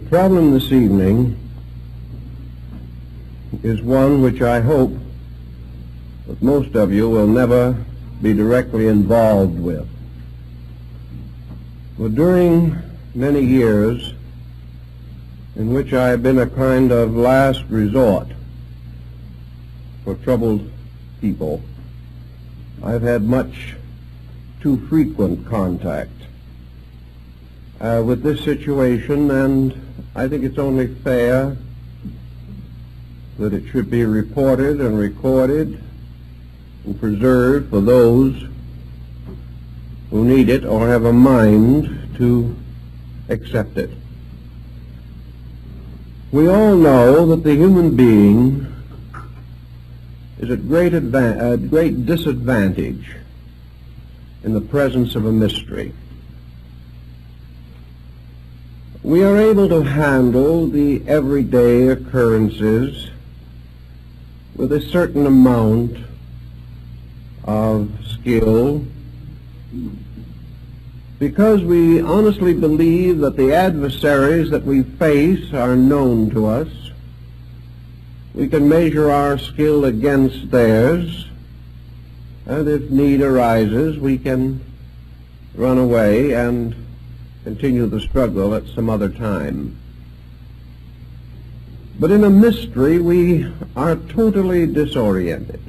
The problem this evening is one which I hope that most of you will never be directly involved with. But during many years in which I have been a kind of last resort for troubled people, I've had much too frequent contact with this situation, and I think it's only fair that it should be reported and recorded and preserved for those who need it or have a mind to accept it. We all know that the human being is at great disadvantage in the presence of a mystery. We are able to handle the everyday occurrences with a certain amount of skill because we honestly believe that the adversaries that we face are known to us. We can measure our skill against theirs, and if need arises, we can run away and continue the struggle at some other time. But in a mystery, we are totally disoriented.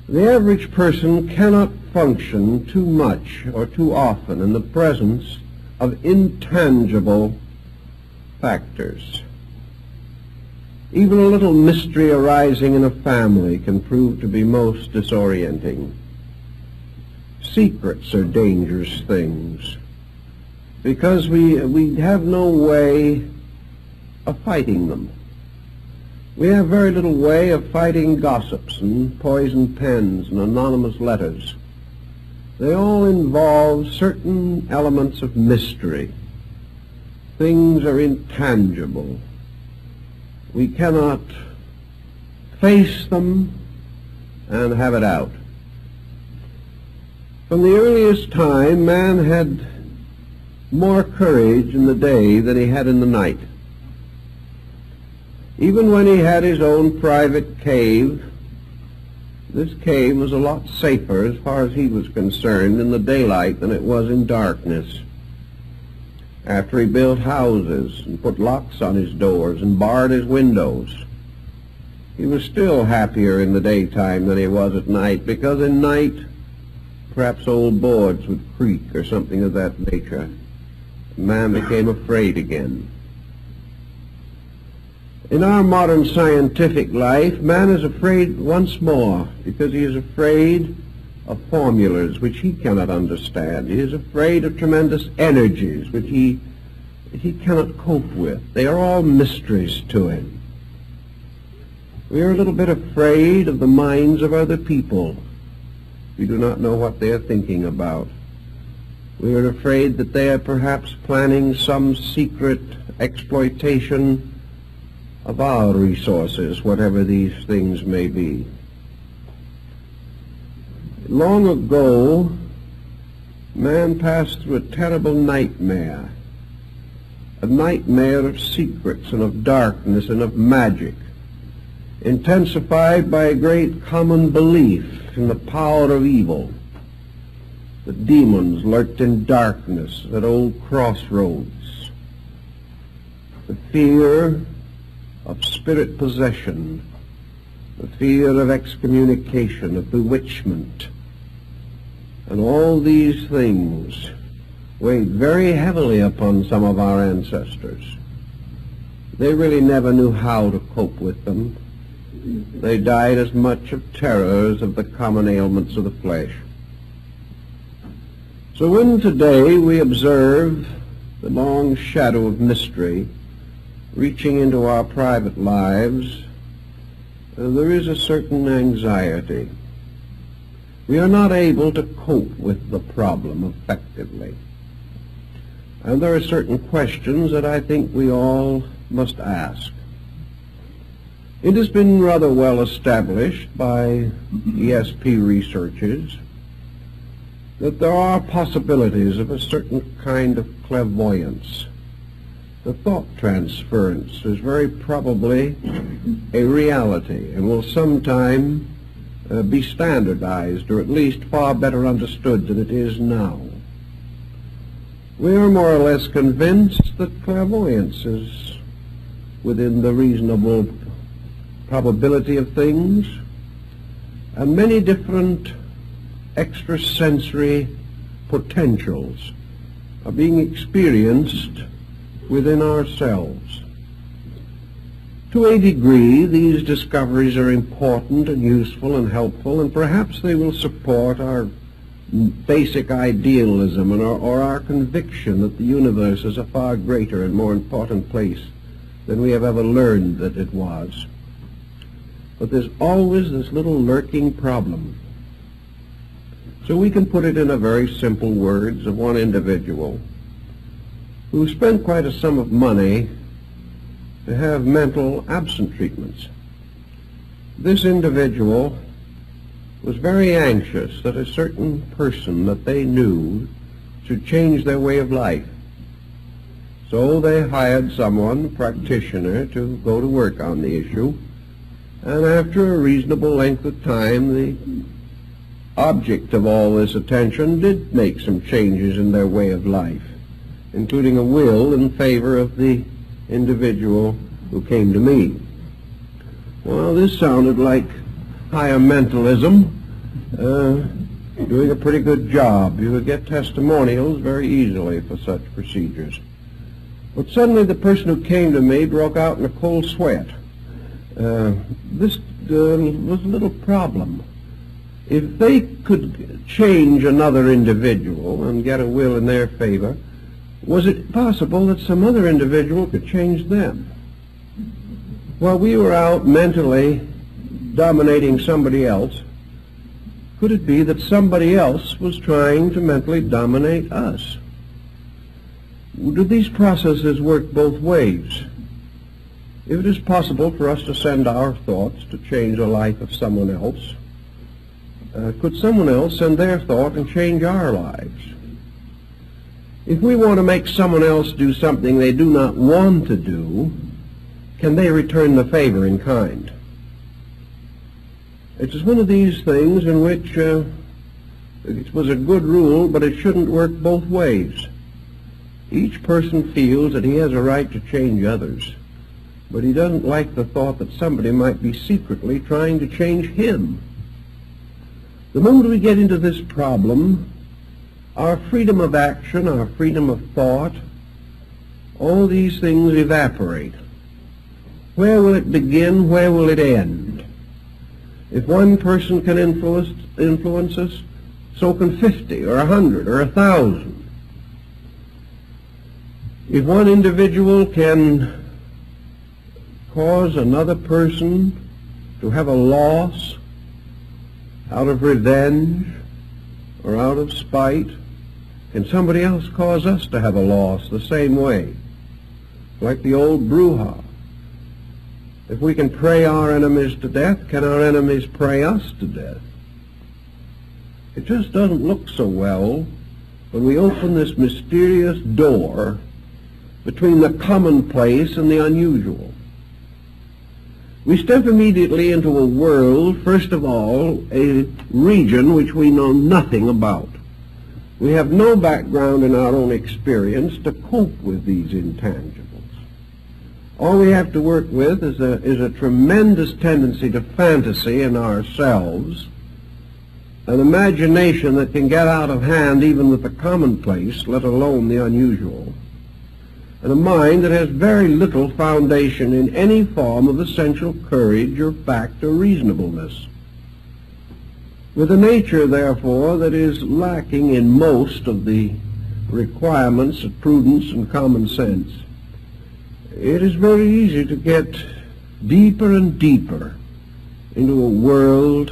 The average person cannot function too much or too often in the presence of intangible factors. Even a little mystery arising in a family can prove to be most disorienting. Secrets are dangerous things because we have no way of fighting them. We have very little way of fighting gossips and poisoned pens and anonymous letters. They all involve certain elements of mystery. Things are intangible. We cannot face them and have it out. From the earliest time, man had more courage in the day than he had in the night. Even when he had his own private cave, this cave was a lot safer as far as he was concerned in the daylight than it was in darkness. After he built houses and put locks on his doors and barred his windows, he was still happier in the daytime than he was at night, because in night perhaps old boards would creak or something of that nature. Man became afraid again. In our modern scientific life, man is afraid once more because he is afraid of formulas which he cannot understand. He is afraid of tremendous energies which he cannot cope with. They are all mysteries to him. We are a little bit afraid of the minds of other people. We do not know what they are thinking about. We are afraid that they are perhaps planning some secret exploitation of our resources, whatever these things may be. Long ago, man passed through a terrible nightmare, a nightmare of secrets and of darkness and of magic, intensified by a great common belief in the power of evil. The demons lurked in darkness at old crossroads. The fear of spirit possession, the fear of excommunication, of bewitchment, and all these things weighed very heavily upon some of our ancestors. They really never knew how to cope with them. They died as much of terror as of the common ailments of the flesh. So when today we observe the long shadow of mystery reaching into our private lives, there is a certain anxiety. We are not able to cope with the problem effectively. And there are certain questions that I think we all must ask. It has been rather well established by ESP researchers that there are possibilities of a certain kind of clairvoyance The thought transference is very probably a reality and will sometime be standardized, or at least far better understood than it is now. We are more or less convinced that clairvoyance is within the reasonable probability of things, and many different extrasensory potentials are being experienced within ourselves. To a degree, these discoveries are important and useful and helpful, and perhaps they will support our basic idealism or our conviction that the universe is a far greater and more important place than we have ever learned that it was. But there's always this little lurking problem. So we can put it in a very simple words of one individual who spent quite a sum of money to have mental absent treatments. This individual was very anxious that a certain person that they knew should change their way of life. So they hired someone, a practitioner, to go to work on the issue, and after a reasonable length of time, the object of all this attention did make some changes in their way of life, including a will in favor of the individual who came to me. Well, this sounded like higher mentalism, doing a pretty good job. You would get testimonials very easily for such procedures. But suddenly the person who came to me broke out in a cold sweat. This was a little problem. If they could change another individual and get a will in their favor, was it possible that some other individual could change them? While we were out mentally dominating somebody else, could it be that somebody else was trying to mentally dominate us? Do these processes work both ways? If it is possible for us to send our thoughts to change the life of someone else, could someone else send their thought and change our lives? If we want to make someone else do something they do not want to do, can they return the favor in kind? It is one of these things in which it was a good rule, but it shouldn't work both ways. Each person feels that he has a right to change others, but he doesn't like the thought that somebody might be secretly trying to change him. The moment we get into this problem, our freedom of action, our freedom of thought, all these things evaporate. Where will it begin? Where will it end? If one person can influence us, so can 50 or 100 or 1,000. If one individual can cause another person to have a loss out of revenge or out of spite, can somebody else cause us to have a loss the same way? Like the old Bruja. If we can pray our enemies to death, can our enemies pray us to death? It just doesn't look so well when we open this mysterious door between the commonplace and the unusual. We step immediately into a world, first of all, a region which we know nothing about. We have no background in our own experience to cope with these intangibles. All we have to work with is a tremendous tendency to fantasy in ourselves, an imagination that can get out of hand even with the commonplace, let alone the unusual, and a mind that has very little foundation in any form of essential courage or fact or reasonableness. With a nature, therefore, that is lacking in most of the requirements of prudence and common sense, it is very easy to get deeper and deeper into a world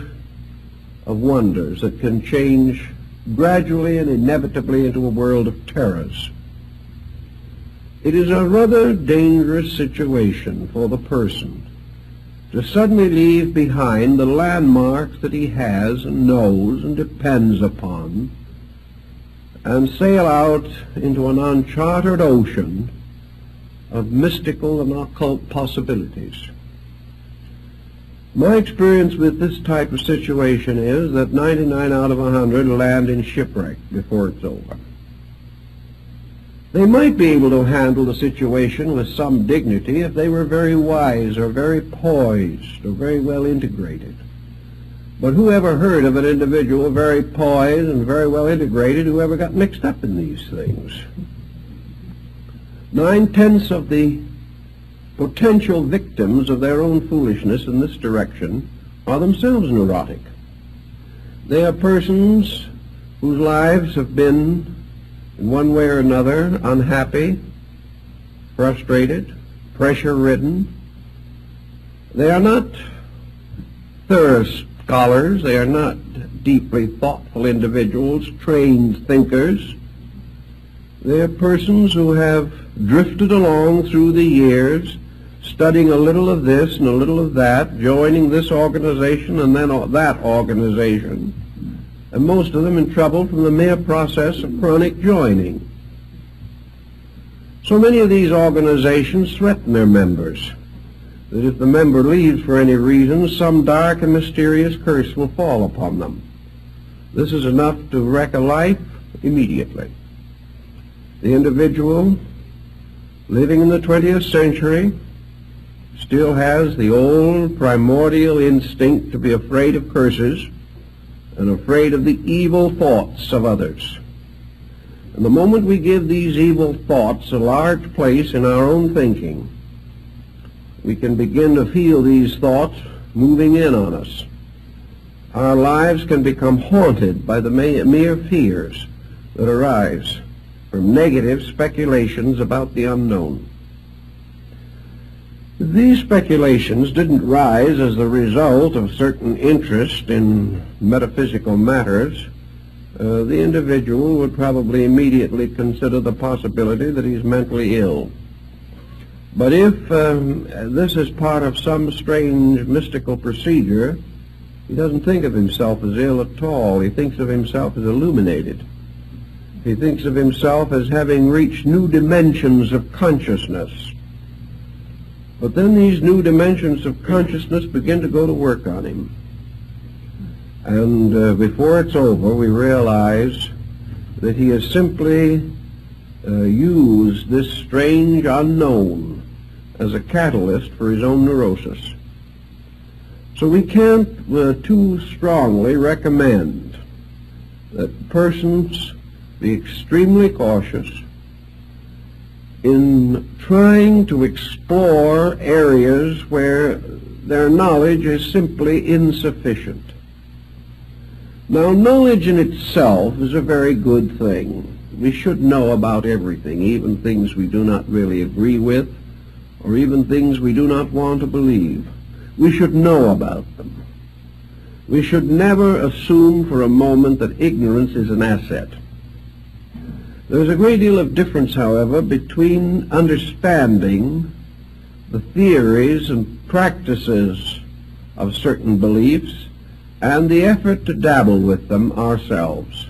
of wonders that can change gradually and inevitably into a world of terrors. It is a rather dangerous situation for the person to suddenly leave behind the landmarks that he has and knows and depends upon and sail out into an uncharted ocean of mystical and occult possibilities. My experience with this type of situation is that 99 out of 100 land in shipwreck before it's over. They might be able to handle the situation with some dignity if they were very wise or very poised or very well integrated. But who ever heard of an individual very poised and very well integrated who ever got mixed up in these things? 9/10 of the potential victims of their own foolishness in this direction are themselves neurotic. They are persons whose lives have been, in one way or another, unhappy, frustrated, pressure-ridden. They are not thorough scholars. They are not deeply thoughtful individuals, trained thinkers. They are persons who have drifted along through the years, studying a little of this and a little of that, joining this organization and then that organization, and most of them in trouble from the mere process of chronic joining. So many of these organizations threaten their members that if the member leaves for any reason, some dark and mysterious curse will fall upon them. This is enough to wreck a life immediately. The individual living in the 20th century still has the old primordial instinct to be afraid of curses and afraid of the evil thoughts of others. And the moment we give these evil thoughts a large place in our own thinking, we can begin to feel these thoughts moving in on us. Our lives can become haunted by the mere fears that arise from negative speculations about the unknown. These speculations didn't rise as the result of certain interest in metaphysical matters. The individual would probably immediately consider the possibility that he's mentally ill. But if this is part of some strange mystical procedure, he doesn't think of himself as ill at all. He thinks of himself as illuminated. He thinks of himself as having reached new dimensions of consciousness. But then these new dimensions of consciousness begin to go to work on him. And before it's over, we realize that he has simply used this strange unknown as a catalyst for his own neurosis. So we can't too strongly recommend that persons be extremely cautious in trying to explore areas where their knowledge is simply insufficient. Now, knowledge in itself is a very good thing. We should know about everything, even things we do not really agree with, or even things we do not want to believe. We should know about them. We should never assume for a moment that ignorance is an asset. There's a great deal of difference, however, between understanding the theories and practices of certain beliefs and the effort to dabble with them ourselves.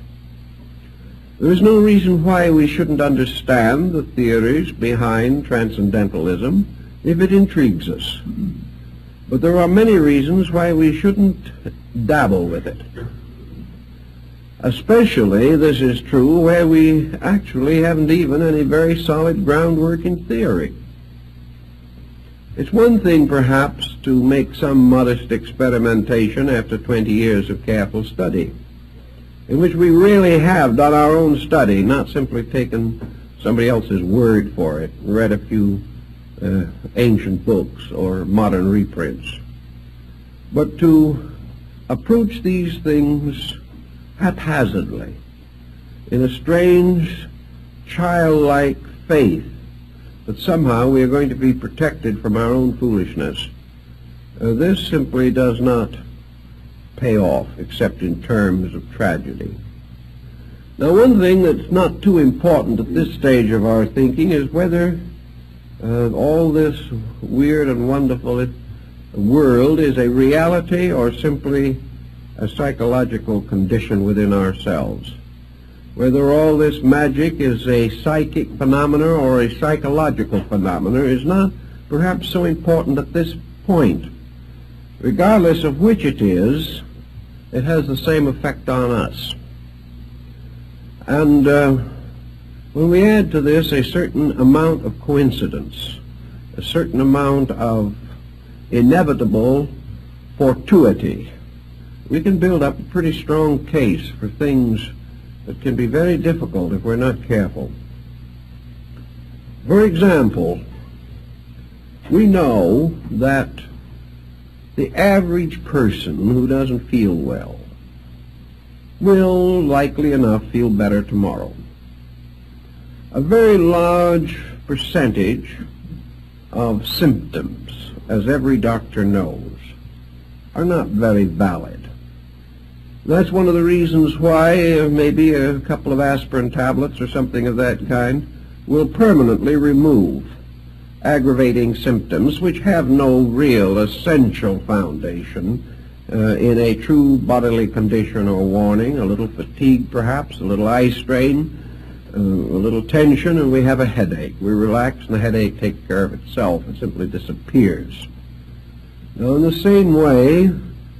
There is no reason why we shouldn't understand the theories behind transcendentalism if it intrigues us. But there are many reasons why we shouldn't dabble with it. Especially this is true where we actually haven't even any very solid groundwork in theory. It's one thing perhaps to make some modest experimentation after 20 years of careful study, in which we really have done our own study, not simply taken somebody else's word for it, read a few ancient books or modern reprints, but to approach these things haphazardly, in a strange, childlike faith that somehow we are going to be protected from our own foolishness. This simply does not pay off, except in terms of tragedy. Now, one thing that's not too important at this stage of our thinking is whether all this weird and wonderful world is a reality or simply a psychological condition within ourselves. whether all this magic is a psychic phenomena or a psychological phenomena is not perhaps so important at this point. Regardless of which it is, it has the same effect on us. And when we add to this a certain amount of coincidence, a certain amount of inevitable fortuity, we can build up a pretty strong case for things that can be very difficult if we're not careful. For example, we know that the average person who doesn't feel well will, likely enough, feel better tomorrow. A very large percentage of symptoms, as every doctor knows, are not very valid. That's one of the reasons why maybe a couple of aspirin tablets or something of that kind will permanently remove aggravating symptoms which have no real essential foundation in a true bodily condition or warning. A little fatigue perhaps, a little eye strain, a little tension, and we have a headache. We relax and the headache takes care of itself. It simply disappears. Now, in the same way,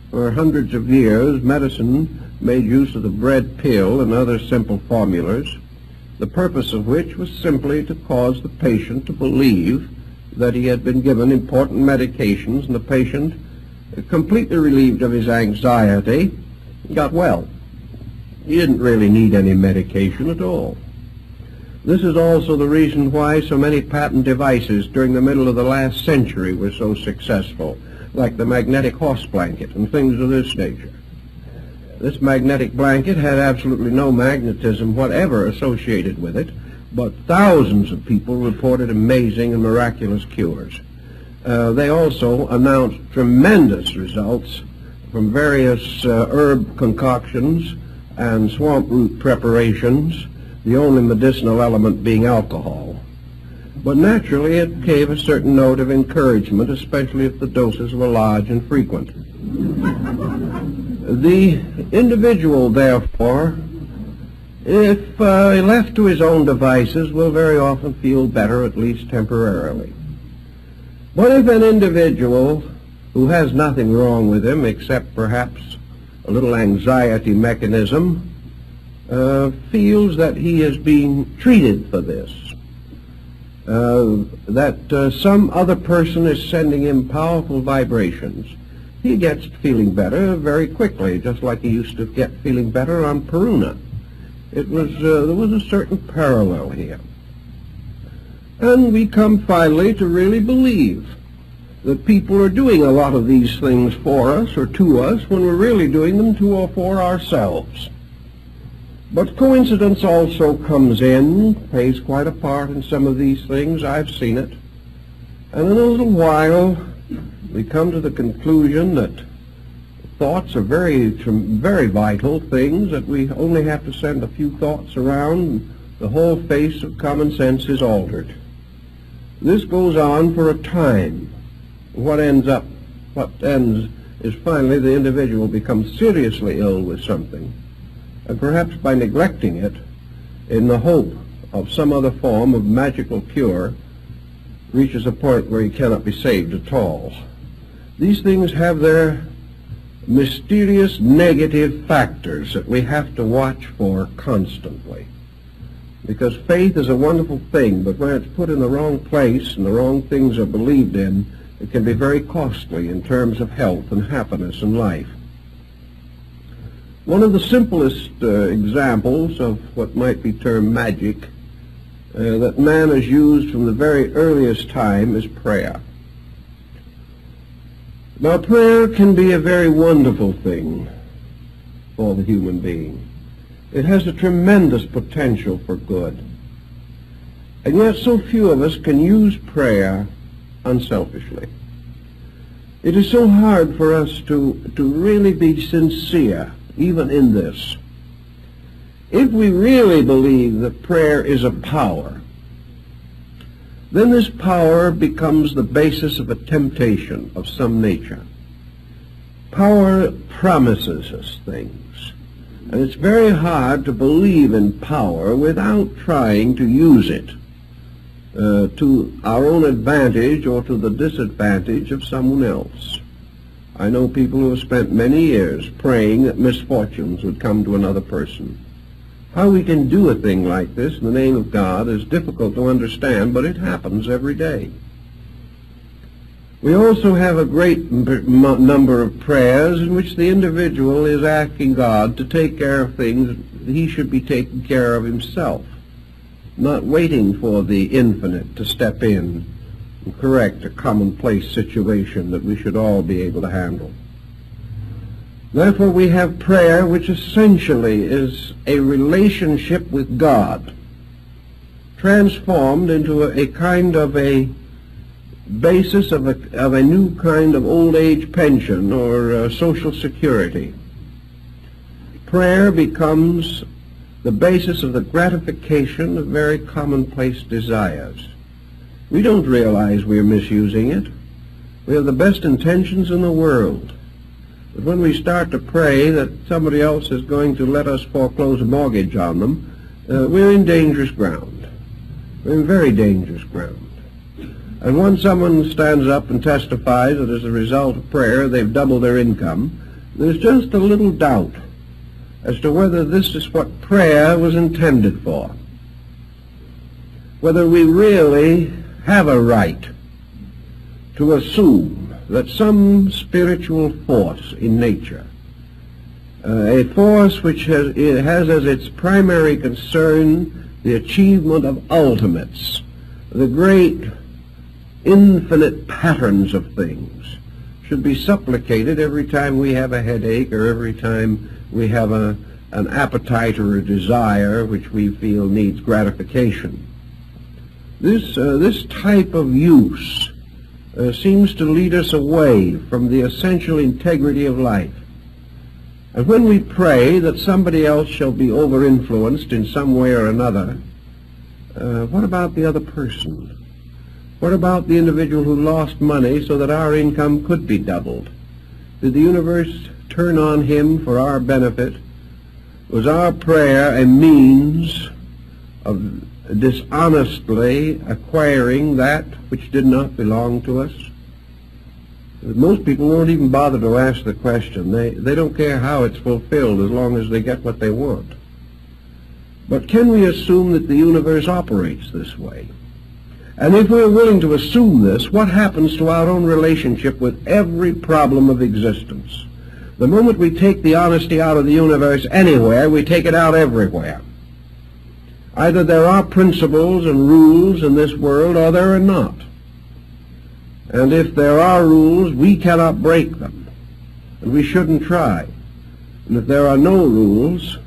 for hundreds of years, medicine made use of the bread pill and other simple formulas, the purpose of which was simply to cause the patient to believe that he had been given important medications, and the patient, completely relieved of his anxiety, got well. He didn't really need any medication at all. This is also the reason why so many patent devices during the middle of the last century were so successful, like the magnetic horse blanket and things of this nature. This magnetic blanket had absolutely no magnetism whatever associated with it, but thousands of people reported amazing and miraculous cures. They also announced tremendous results from various herb concoctions and swamp root preparations, the only medicinal element being alcohol. But naturally it gave a certain note of encouragement, especially if the doses were large and frequent. The individual, therefore, if left to his own devices, will very often feel better, at least temporarily. But if an individual who has nothing wrong with him except perhaps a little anxiety mechanism feels that he is being treated for this, that some other person is sending him powerful vibrations, he gets feeling better very quickly, just like he used to get feeling better on Peruna. It was, there was a certain parallel here. And we come finally to really believe that people are doing a lot of these things for us or to us when we're really doing them to or for ourselves. But coincidence also comes in, plays quite a part in some of these things. I've seen it. And in a little while, we come to the conclusion that thoughts are very vital things, that we only have to send a few thoughts around and the whole face of common sense is altered. This goes on for a time. What ends is finally the individual becomes seriously ill with something, and perhaps by neglecting it, in the hope of some other form of magical cure, reaches a point where he cannot be saved at all. These things have their mysterious negative factors that we have to watch for constantly. Because faith is a wonderful thing, but when it's put in the wrong place and the wrong things are believed in, it can be very costly in terms of health and happiness in life. One of the simplest examples of what might be termed magic that man has used from the very earliest time is prayer. Now, prayer can be a very wonderful thing for the human being. It has a tremendous potential for good. And yet so few of us can use prayer unselfishly. It is so hard for us to really be sincere, even in this. If we really believe that prayer is a power, then this power becomes the basis of a temptation of some nature. Power promises us things. And it's very hard to believe in power without trying to use it to our own advantage or to the disadvantage of someone else. I know people who have spent many years praying that misfortunes would come to another person. How we can do a thing like this in the name of God is difficult to understand, but it happens every day. We also have a great number of prayers in which the individual is asking God to take care of things he should be taking care of himself, not waiting for the infinite to step in and correct a commonplace situation that we should all be able to handle. Therefore, we have prayer which essentially is a relationship with God, transformed into a kind of a basis of a new kind of old age pension or social security. Prayer becomes the basis of the gratification of very commonplace desires. We don't realize we're misusing it. We have the best intentions in the world. But when we start to pray that somebody else is going to let us foreclose a mortgage on them, we're in dangerous ground. We're in very dangerous ground. And when someone stands up and testifies that as a result of prayer they've doubled their income, there's just a little doubt as to whether this is what prayer was intended for. Whether we really have a right to assume that some spiritual force in nature, a force which has as its primary concern the achievement of ultimates, the great infinite patterns of things, should be supplicated every time we have a headache or every time we have an appetite or a desire which we feel needs gratification. This type of use seems to lead us away from the essential integrity of life. And when we pray that somebody else shall be over-influenced in some way or another, what about the other person? What about the individual who lost money so that our income could be doubled? Did the universe turn on him for our benefit? Was our prayer a means of dishonestly acquiring that which did not belong to us? Most people won't even bother to ask the question. They don't care how it's fulfilled as long as they get what they want. But can we assume that the universe operates this way? And if we're willing to assume this, what happens to our own relationship with every problem of existence? The moment we take the honesty out of the universe anywhere, we take it out everywhere. Either there are principles and rules in this world or there are not. And if there are rules, we cannot break them, and we shouldn't try. And if there are no rules,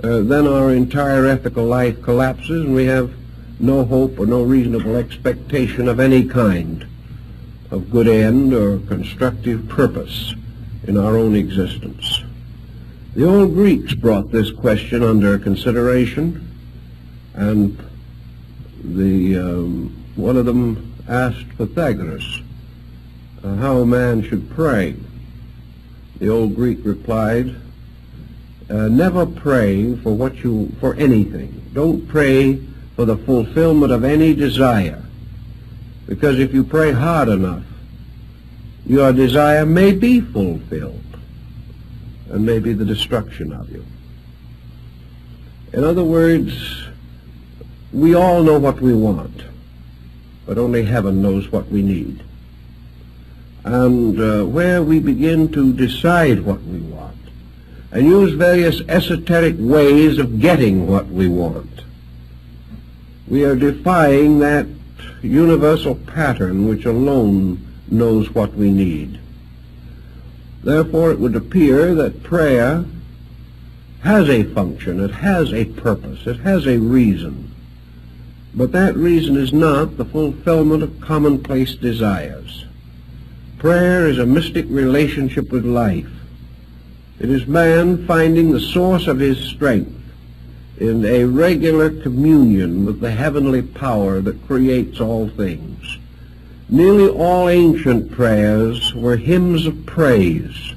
then our entire ethical life collapses and we have no hope or no reasonable expectation of any kind of good end or constructive purpose in our own existence. The old Greeks brought this question under consideration, and one of them asked Pythagoras how a man should pray. The old Greek replied, never pray for anything. Don't pray for the fulfillment of any desire, because if you pray hard enough, your desire may be fulfilled and may be the destruction of you. In other words, we all know what we want, but only heaven knows what we need. And where we begin to decide what we want and use various esoteric ways of getting what we want, we are defying that universal pattern which alone knows what we need. Therefore, it would appear that prayer has a function, it has a purpose, it has a reason. But that reason is not the fulfillment of commonplace desires. Prayer is a mystic relationship with life. It is man finding the source of his strength in a regular communion with the heavenly power that creates all things. Nearly all ancient prayers were hymns of praise.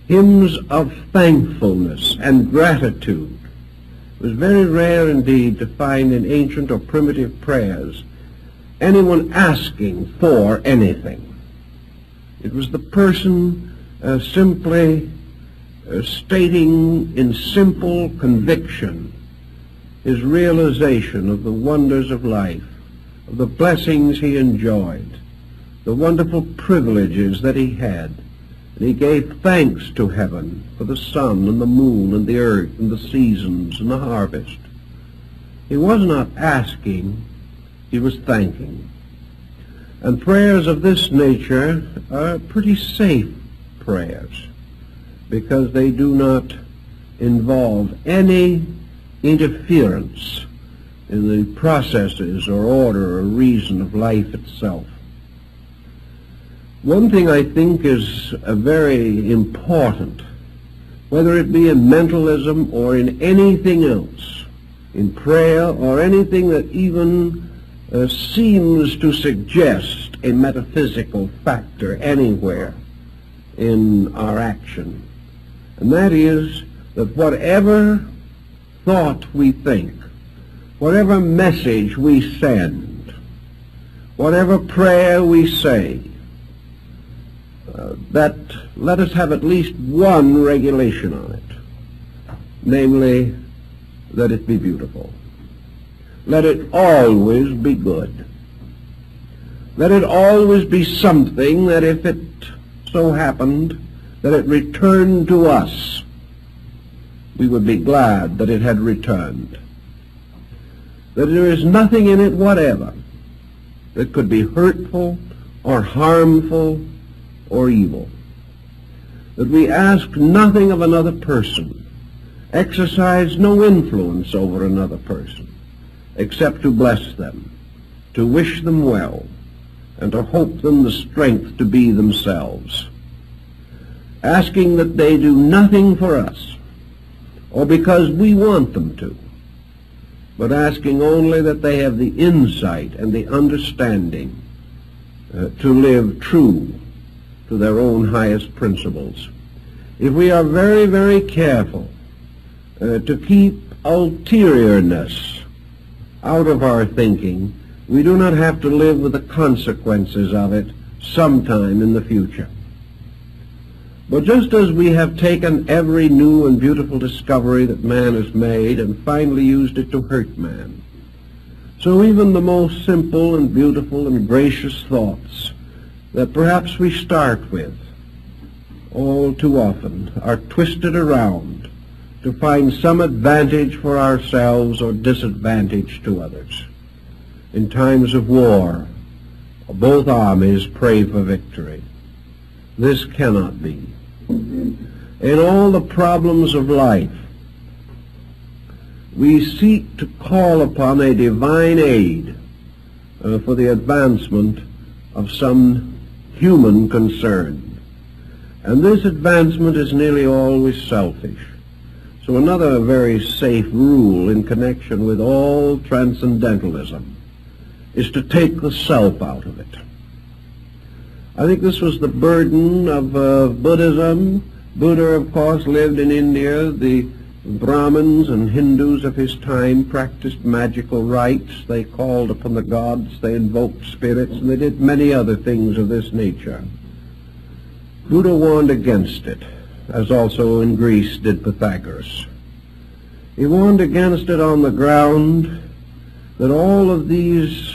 hymns of thankfulness and gratitude. It was very rare indeed to find in ancient or primitive prayers anyone asking for anything. It was the person simply stating in simple conviction his realization of the wonders of life, of the blessings he enjoyed, the wonderful privileges that he had. And he gave thanks to heaven for the sun and the moon and the earth and the seasons and the harvest. He was not asking, he was thanking. And prayers of this nature are pretty safe prayers because they do not involve any interference in the processes or order or reason of life itself. One thing I think is very important, whether it be in mentalism or in anything else, in prayer or anything that even seems to suggest a metaphysical factor anywhere in our action, and that is that whatever thought we think, whatever message we send, whatever prayer we say, that let us have at least one regulation on it, namely that it be beautiful. Let it always be good. Let it always be something that if it so happened that it returned to us, we would be glad that it had returned. That there is nothing in it whatever that could be hurtful or harmful or evil. That we ask nothing of another person, exercise no influence over another person, except to bless them, to wish them well, and to hope them the strength to be themselves. Asking that they do nothing for us, or because we want them to, but asking only that they have the insight and the understanding to live true to their own highest principles. If we are very, very careful to keep ulteriourness out of our thinking, we do not have to live with the consequences of it sometime in the future. But just as we have taken every new and beautiful discovery that man has made and finally used it to hurt man, so even the most simple and beautiful and gracious thoughts that perhaps we start with all too often are twisted around to find some advantage for ourselves or disadvantage to others. In times of war, both armies pray for victory. This cannot be. In all the problems of life, we seek to call upon a divine aid for the advancement of some human concern. And this advancement is nearly always selfish. So another very safe rule in connection with all transcendentalism is to take the self out of it. I think this was the burden of Buddhism. Buddha, of course, lived in India. The Brahmins and Hindus of his time practiced magical rites. They called upon the gods, they invoked spirits, and they did many other things of this nature. Buddha warned against it, as also in Greece did Pythagoras. He warned against it on the ground that all of these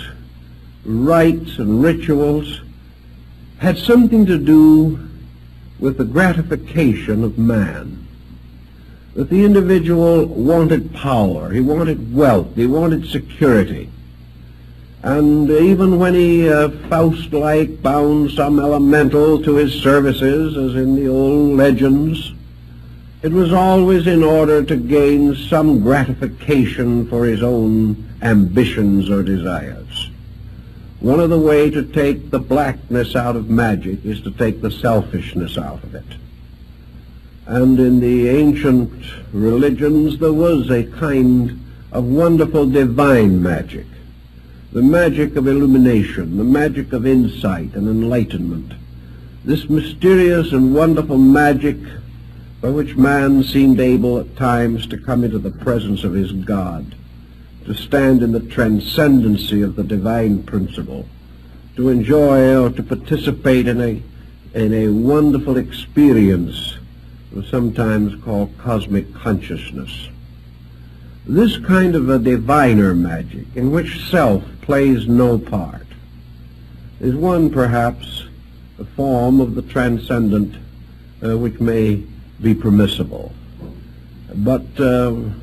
rites and rituals had something to do with the gratification of man. That the individual wanted power, he wanted wealth, he wanted security. And even when he, Faust-like, bound some elemental to his services, as in the old legends, it was always in order to gain some gratification for his own ambitions or desires. One of the ways to take the blackness out of magic is to take the selfishness out of it. And in the ancient religions there was a kind of wonderful divine magic, the magic of illumination, the magic of insight and enlightenment. This mysterious and wonderful magic by which man seemed able at times to come into the presence of his God, to stand in the transcendency of the divine principle, to enjoy or to participate in a wonderful experience we sometimes called cosmic consciousness. This kind of a diviner magic, in which self plays no part, is one, perhaps, a form of the transcendent which may be permissible. But the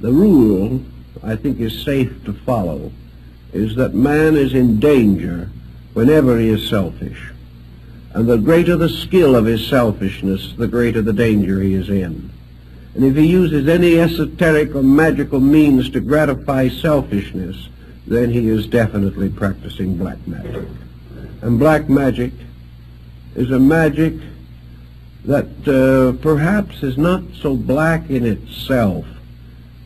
rule, I think, is safe to follow, is that man is in danger whenever he is selfish. And the greater the skill of his selfishness, the greater the danger he is in. And if he uses any esoteric or magical means to gratify selfishness, then he is definitely practicing black magic. And black magic is a magic that perhaps is not so black in itself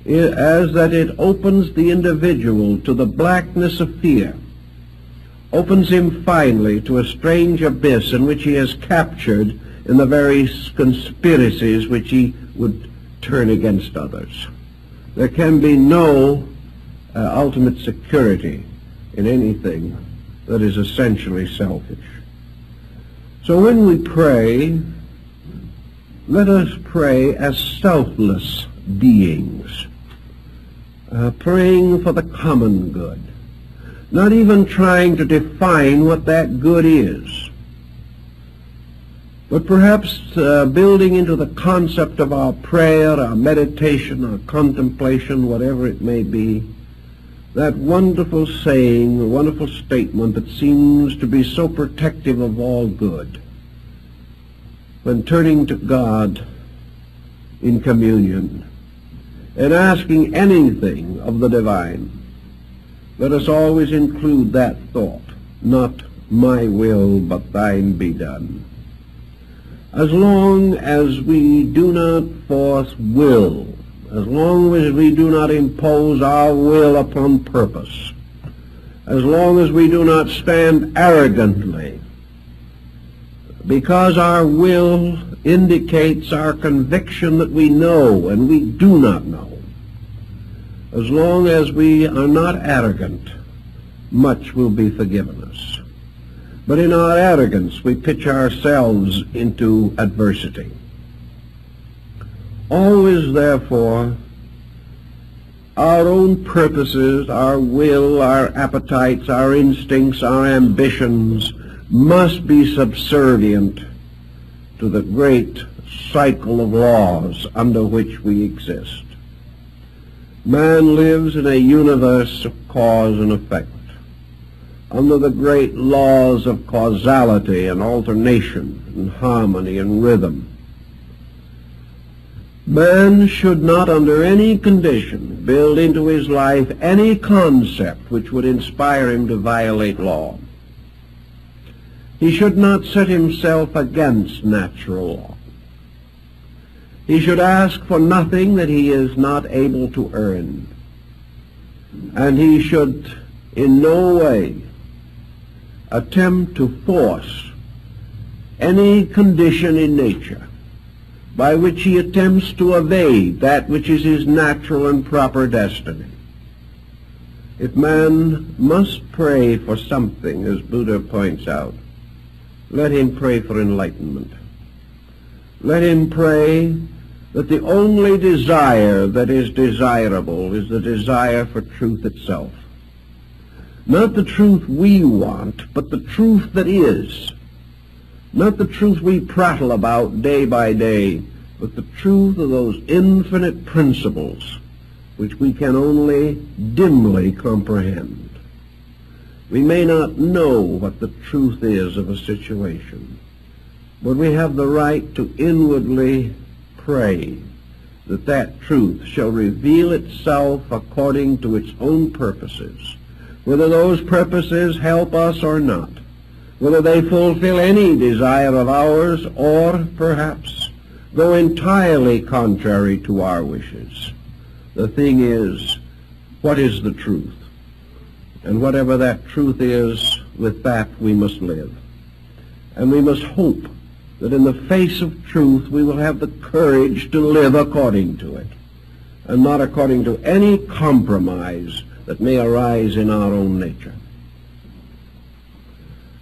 as that it opens the individual to the blackness of fear, opens him finally to a strange abyss in which he is captured in the very conspiracies which he would turn against others. There can be no ultimate security in anything that is essentially selfish. So when we pray, let us pray as selfless beings, praying for the common good, not even trying to define what that good is, but perhaps building into the concept of our prayer, our meditation, our contemplation, whatever it may be, that wonderful saying, a wonderful statement that seems to be so protective of all good. When turning to God in communion and asking anything of the divine, let us always include that thought, not my will, but thine be done. As long as we do not force will, as long as we do not impose our will upon purpose, as long as we do not stand arrogantly, because our will indicates our conviction that we know and we do not know, as long as we are not arrogant, much will be forgiven us. But in our arrogance, we pitch ourselves into adversity. Always, therefore, our own purposes, our will, our appetites, our instincts, our ambitions must be subservient to the great cycle of laws under which we exist. Man lives in a universe of cause and effect, under the great laws of causality and alternation and harmony and rhythm. Man should not under any condition build into his life any concept which would inspire him to violate law. He should not set himself against natural law. He should ask for nothing that he is not able to earn. And he should in no way attempt to force any condition in nature by which he attempts to evade that which is his natural and proper destiny. If man must pray for something, as Buddha points out, let him pray for enlightenment. Let him pray that the only desire that is desirable is the desire for truth itself. Not the truth we want, but the truth that is. Not the truth we prattle about day by day, but the truth of those infinite principles which we can only dimly comprehend. We may not know what the truth is of a situation, but we have the right to inwardly pray that that truth shall reveal itself according to its own purposes, whether those purposes help us or not, whether they fulfill any desire of ours or perhaps go entirely contrary to our wishes. The thing is, what is the truth? And whatever that truth is, with that we must live. And we must hope that in the face of truth we will have the courage to live according to it, and not according to any compromise that may arise in our own nature.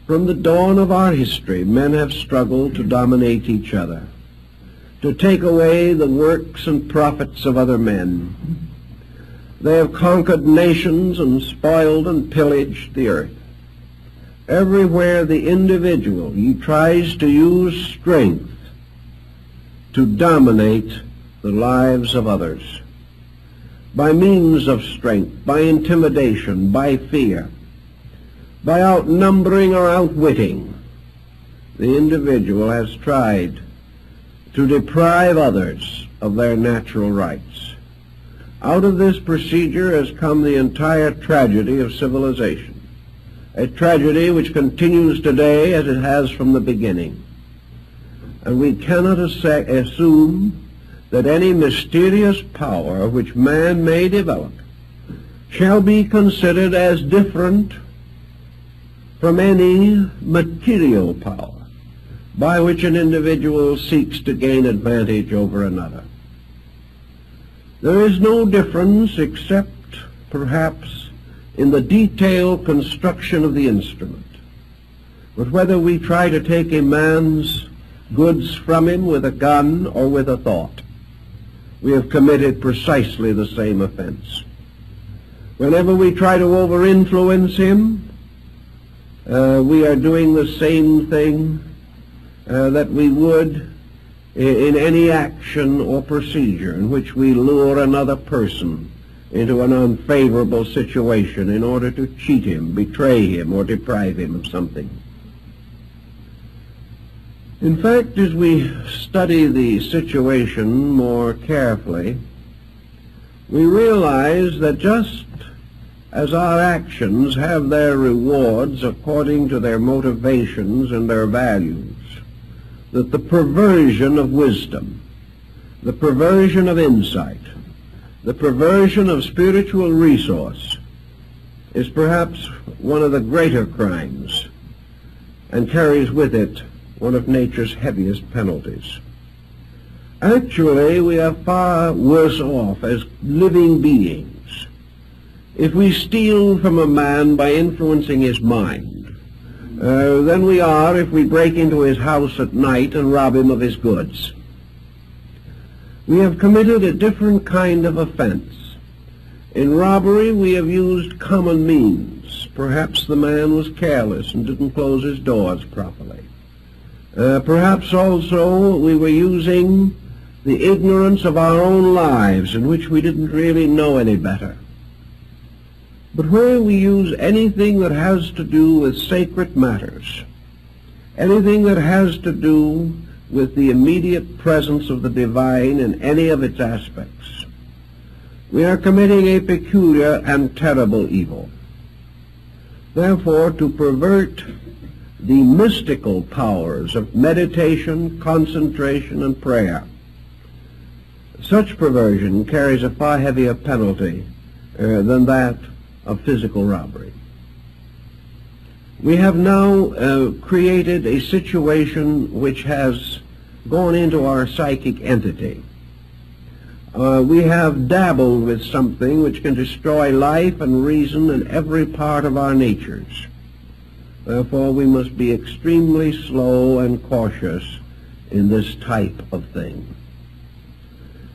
From the dawn of our history, men have struggled to dominate each other, to take away the works and profits of other men. They have conquered nations and spoiled and pillaged the earth. Everywhere the individual, he tries to use strength to dominate the lives of others. By means of strength, by intimidation, by fear, by outnumbering or outwitting, the individual has tried to deprive others of their natural rights. Out of this procedure has come the entire tragedy of civilization, a tragedy which continues today as it has from the beginning. And we cannot assume that any mysterious power which man may develop shall be considered as different from any material power by which an individual seeks to gain advantage over another. There is no difference except perhaps in the detailed construction of the instrument. But whether we try to take a man's goods from him with a gun or with a thought, we have committed precisely the same offense. Whenever we try to over-influence him, we are doing the same thing that we would in any action or procedure in which we lure another person into an unfavorable situation in order to cheat him, betray him, or deprive him of something. In fact, as we study the situation more carefully, we realize that just as our actions have their rewards according to their motivations and their values, that the perversion of wisdom, the perversion of insight, the perversion of spiritual resource is perhaps one of the greater crimes and carries with it one of nature's heaviest penalties. Actually, we are far worse off as living beings if we steal from a man by influencing his mind than we are if we break into his house at night and rob him of his goods. We have committed a different kind of offense. In robbery, we have used common means. Perhaps the man was careless and didn't close his doors properly. Perhaps also we were using the ignorance of our own lives in which we didn't really know any better. But where we use anything that has to do with sacred matters, anything that has to do with the immediate presence of the divine in any of its aspects, we are committing a peculiar and terrible evil. Therefore, to pervert the mystical powers of meditation, concentration, and prayer, such perversion carries a far heavier penalty than that of physical robbery. We have now created a situation which has gone into our psychic entity. We have dabbled with something which can destroy life and reason in every part of our natures. Therefore, we must be extremely slow and cautious in this type of thing.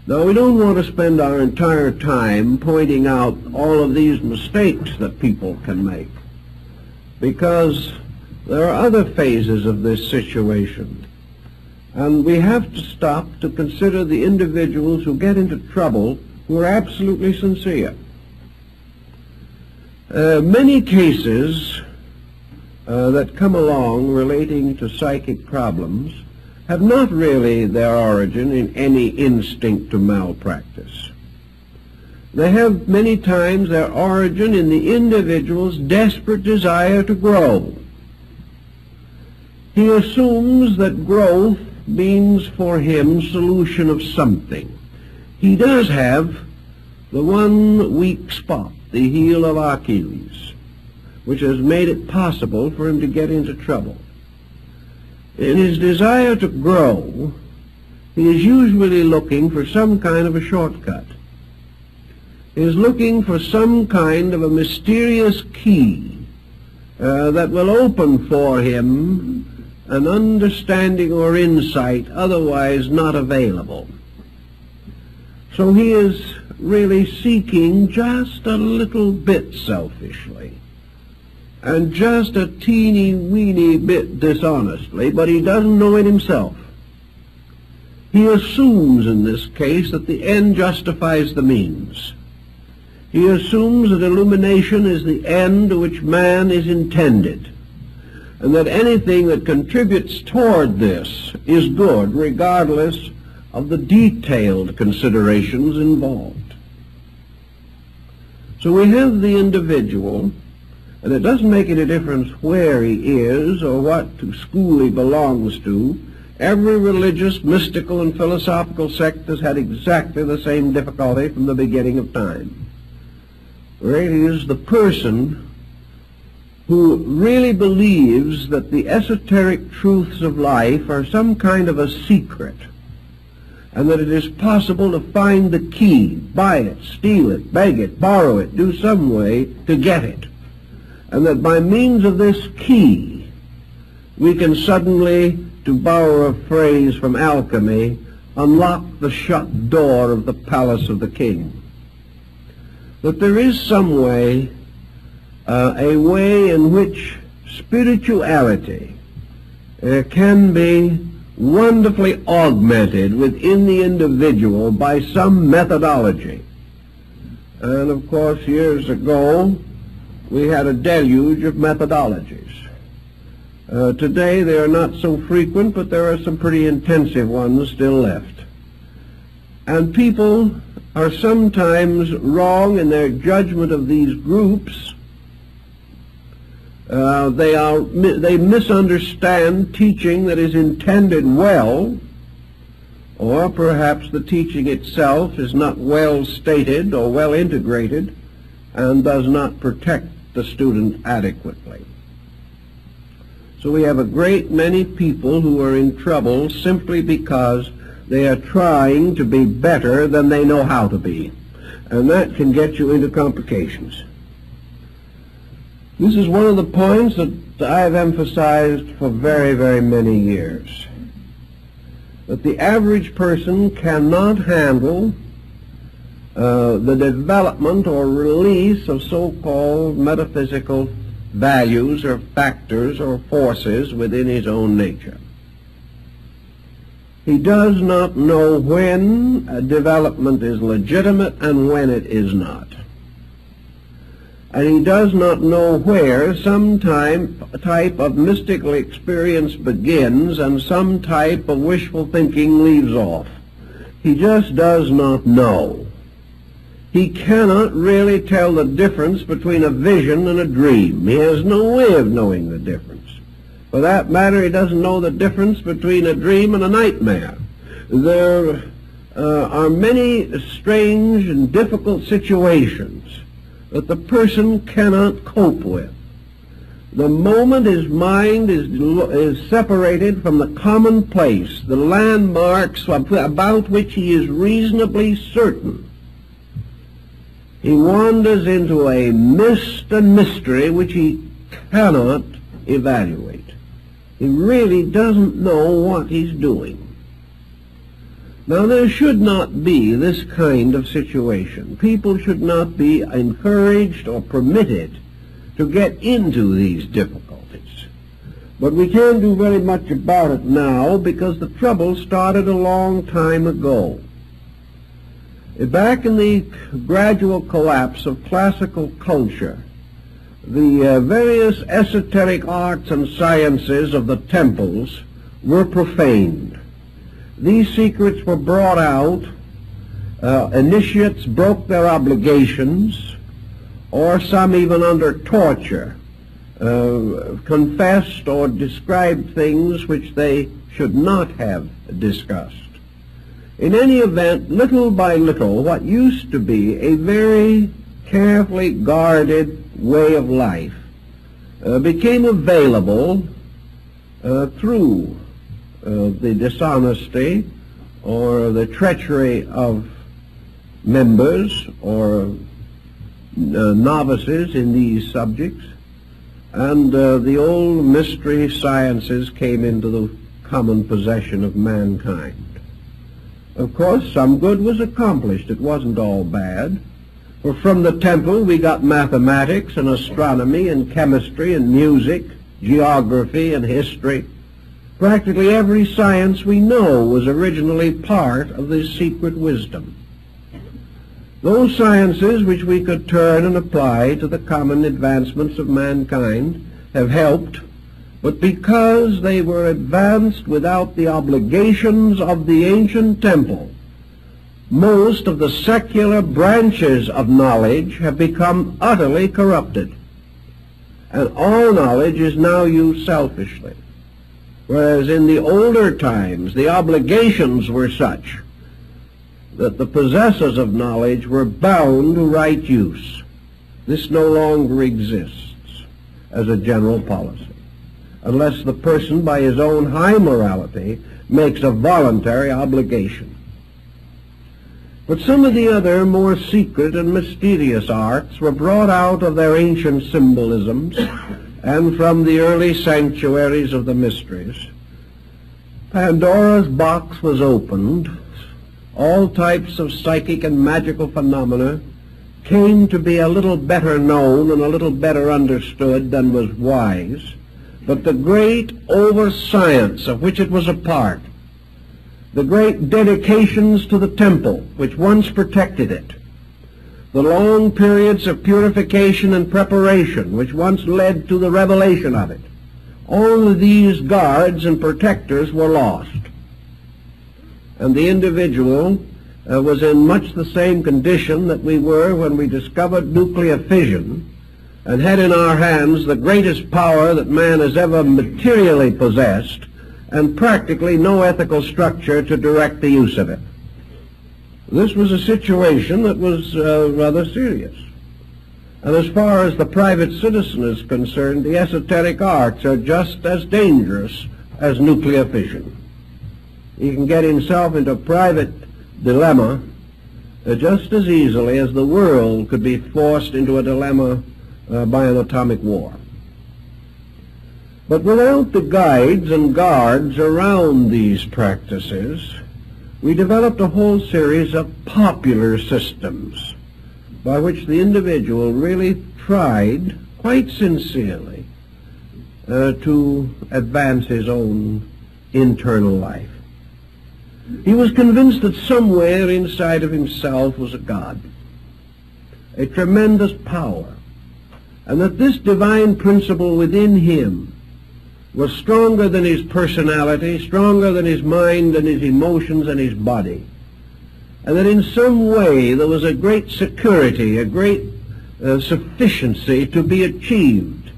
Now, we don't want to spend our entire time pointing out all of these mistakes that people can make, because there are other phases of this situation, and we have to stop to consider the individuals who get into trouble who are absolutely sincere. Many cases that come along relating to psychic problems have not really their origin in any instinct to malpractice. They have many times their origin in the individual's desperate desire to grow. He assumes that growth means for him solution of something. He does have the one weak spot, the heel of Achilles, which has made it possible for him to get into trouble. In his desire to grow, he is usually looking for some kind of a shortcut. He is looking for some kind of a mysterious key that will open for him an understanding or insight otherwise not available. So he is really seeking just a little bit selfishly, and just a teeny-weeny bit dishonestly, but he doesn't know it himself. He assumes in this case that the end justifies the means. He assumes that illumination is the end to which man is intended, and that anything that contributes toward this is good, regardless of the detailed considerations involved. So we have the individual, and it doesn't make any difference where he is or what school he belongs to. Every religious, mystical, and philosophical sect has had exactly the same difficulty from the beginning of time. Where it is the person who really believes that the esoteric truths of life are some kind of a secret, and that it is possible to find the key, buy it, steal it, beg it, borrow it, do some way to get it, and that by means of this key we can suddenly, to borrow a phrase from alchemy, unlock the shut door of the palace of the king. That there is some way, a way in which spirituality can be wonderfully augmented within the individual by some methodology. And of course, years ago, we had a deluge of methodologies. Today they are not so frequent, but there are some pretty intensive ones still left. And people are sometimes wrong in their judgment of these groups. They misunderstand teaching that is intended well, or perhaps the teaching itself is not well stated or well integrated and does not protect the student adequately. So we have a great many people who are in trouble simply because they are trying to be better than they know how to be, and that can get you into complications. This is one of the points that I have emphasized for very, very many years, that the average person cannot handle the development or release of so-called metaphysical values or factors or forces within his own nature. He does not know when a development is legitimate and when it is not. And he does not know where some type of mystical experience begins and some type of wishful thinking leaves off. He just does not know. He cannot really tell the difference between a vision and a dream. He has no way of knowing the difference. For that matter, he doesn't know the difference between a dream and a nightmare. There are many strange and difficult situations that the person cannot cope with. The moment his mind is separated from the commonplace, the landmarks about which he is reasonably certain, he wanders into a mist and mystery which he cannot evaluate. He really doesn't know what he's doing. Now, there should not be this kind of situation. People should not be encouraged or permitted to get into these difficulties. But we can't do very much about it now because the trouble started a long time ago. Back in the gradual collapse of classical culture, the various esoteric arts and sciences of the temples were profaned. These secrets were brought out, initiates broke their obligations, or some even under torture confessed or described things which they should not have discussed. In any event, little by little, what used to be a very carefully guarded way of life became available through the dishonesty or the treachery of members or novices in these subjects, and the old mystery sciences came into the common possession of mankind. Of course, some good was accomplished. It wasn't all bad. For from the temple we got mathematics and astronomy and chemistry and music, geography and history. Practically every science we know was originally part of this secret wisdom. Those sciences which we could turn and apply to the common advancements of mankind have helped, but because they were advanced without the obligations of the ancient temple, most of the secular branches of knowledge have become utterly corrupted, and all knowledge is now used selfishly, whereas in the older times the obligations were such that the possessors of knowledge were bound to right use. This no longer exists as a general policy, unless the person by his own high morality makes a voluntary obligation. But some of the other more secret and mysterious arts were brought out of their ancient symbolisms and from the early sanctuaries of the mysteries. Pandora's box was opened. All types of psychic and magical phenomena came to be a little better known and a little better understood than was wise. But the great over-science of which it was a part, the great dedications to the temple which once protected it, the long periods of purification and preparation which once led to the revelation of it, all of these guards and protectors were lost. And the individual was in much the same condition that we were when we discovered nuclear fission and had in our hands the greatest power that man has ever materially possessed, and practically no ethical structure to direct the use of it. This was a situation that was rather serious. And as far as the private citizen is concerned, the esoteric arts are just as dangerous as nuclear fission. He can get himself into a private dilemma just as easily as the world could be forced into a dilemma by an atomic war. But without the guides and guards around these practices, we developed a whole series of popular systems by which the individual really tried, quite sincerely, to advance his own internal life. He was convinced that somewhere inside of himself was a God, a tremendous power, and that this divine principle within him was stronger than his personality, stronger than his mind and his emotions and his body, and that in some way there was a great security, a great sufficiency to be achieved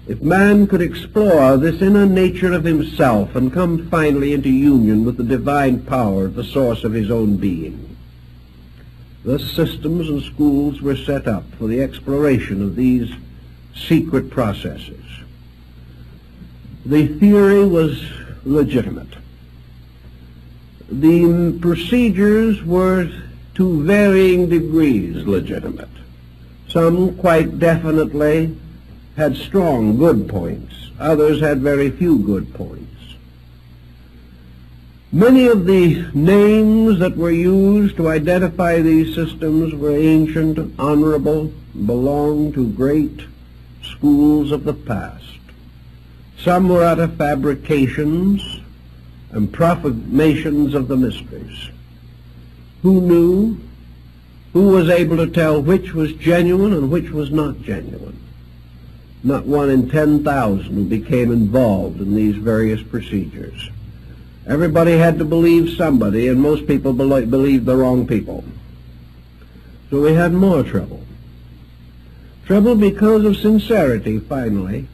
if man could explore this inner nature of himself and come finally into union with the divine power, the source of his own being. Thus systems and schools were set up for the exploration of these secret processes. The theory was legitimate. The procedures were to varying degrees legitimate. Some quite definitely had strong good points. Others had very few good points. Many of the names that were used to identify these systems were ancient, honorable, belonged to great schools of the past. Some were out of fabrications and proclamations of the mysteries. Who knew? Who was able to tell which was genuine and which was not genuine? Not 1 in 10,000 who became involved in these various procedures. Everybody had to believe somebody, and most people believed the wrong people. So we had more trouble. Trouble because of sincerity, finally,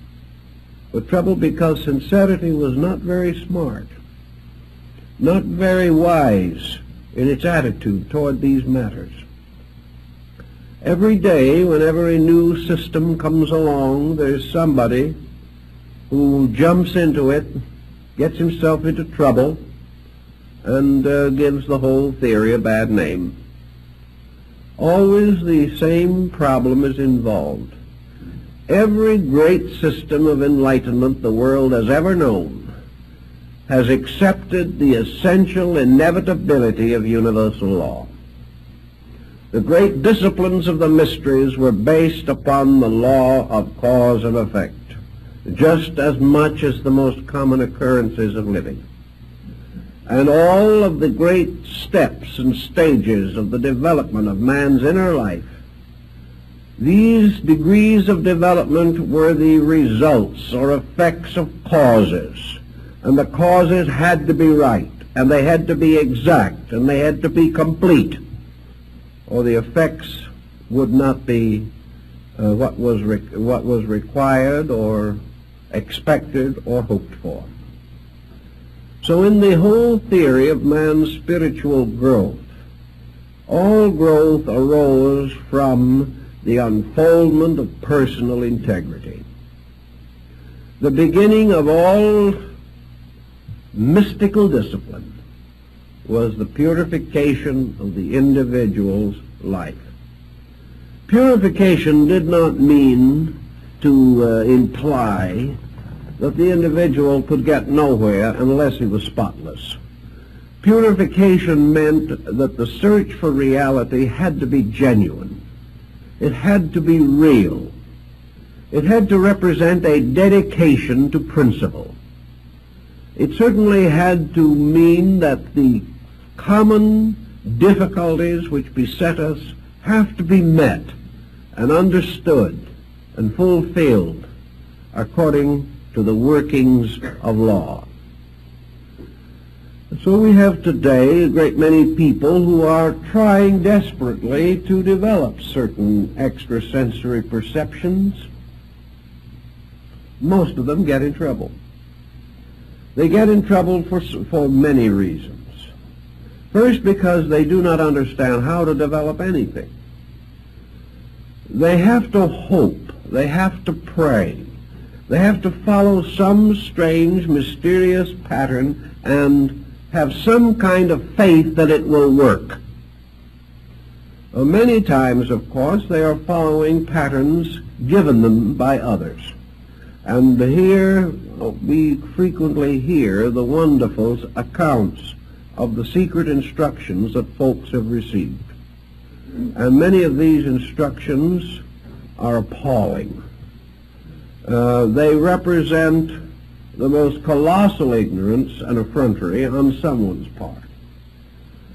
but trouble because sincerity was not very smart, not very wise in its attitude toward these matters. Every day, whenever a new system comes along, there's somebody who jumps into it gets himself into trouble, and gives the whole theory a bad name. Always the same problem is involved. Every great system of enlightenment the world has ever known has accepted the essential inevitability of universal law. The great disciplines of the mysteries were based upon the law of cause and effect, just as much as the most common occurrences of living. And all of the great steps and stages of the development of man's inner life, these degrees of development were the results or effects of causes, and the causes had to be right, and they had to be exact, and they had to be complete, or the effects would not be what was required or expected or hoped for. So in the whole theory of man's spiritual growth, all growth arose from the unfoldment of personal integrity. The beginning of all mystical discipline was the purification of the individual's life. Purification did not mean to imply that the individual could get nowhere unless he was spotless. Purification meant that the search for reality had to be genuine. It had to be real. It had to represent a dedication to principle. It certainly had to mean that the common difficulties which beset us have to be met and understood and fulfilled according to the workings of law. So we have today a great many people who are trying desperately to develop certain extrasensory perceptions. Most of them get in trouble. They get in trouble for many reasons. First, because they do not understand how to develop anything. They have to hope. They have to pray. They have to follow some strange, mysterious pattern and have some kind of faith that it will work. Many times, of course, they are following patterns given them by others. And here we frequently hear the wonderful accounts of the secret instructions that folks have received. And many of these instructions are appalling. They represent the most colossal ignorance and effrontery on someone's part.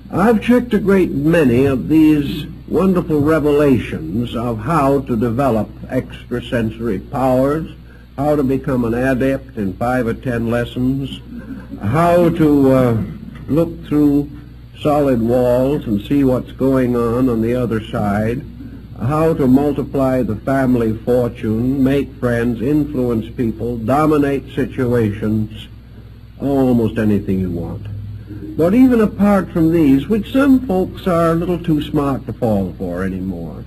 I've checked a great many of these wonderful revelations of how to develop extrasensory powers, how to become an adept in 5 or 10 lessons, how to look through solid walls and see what's going on the other side, how to multiply the family fortune, make friends, influence people, dominate situations, almost anything you want. But even apart from these, which some folks are a little too smart to fall for anymore,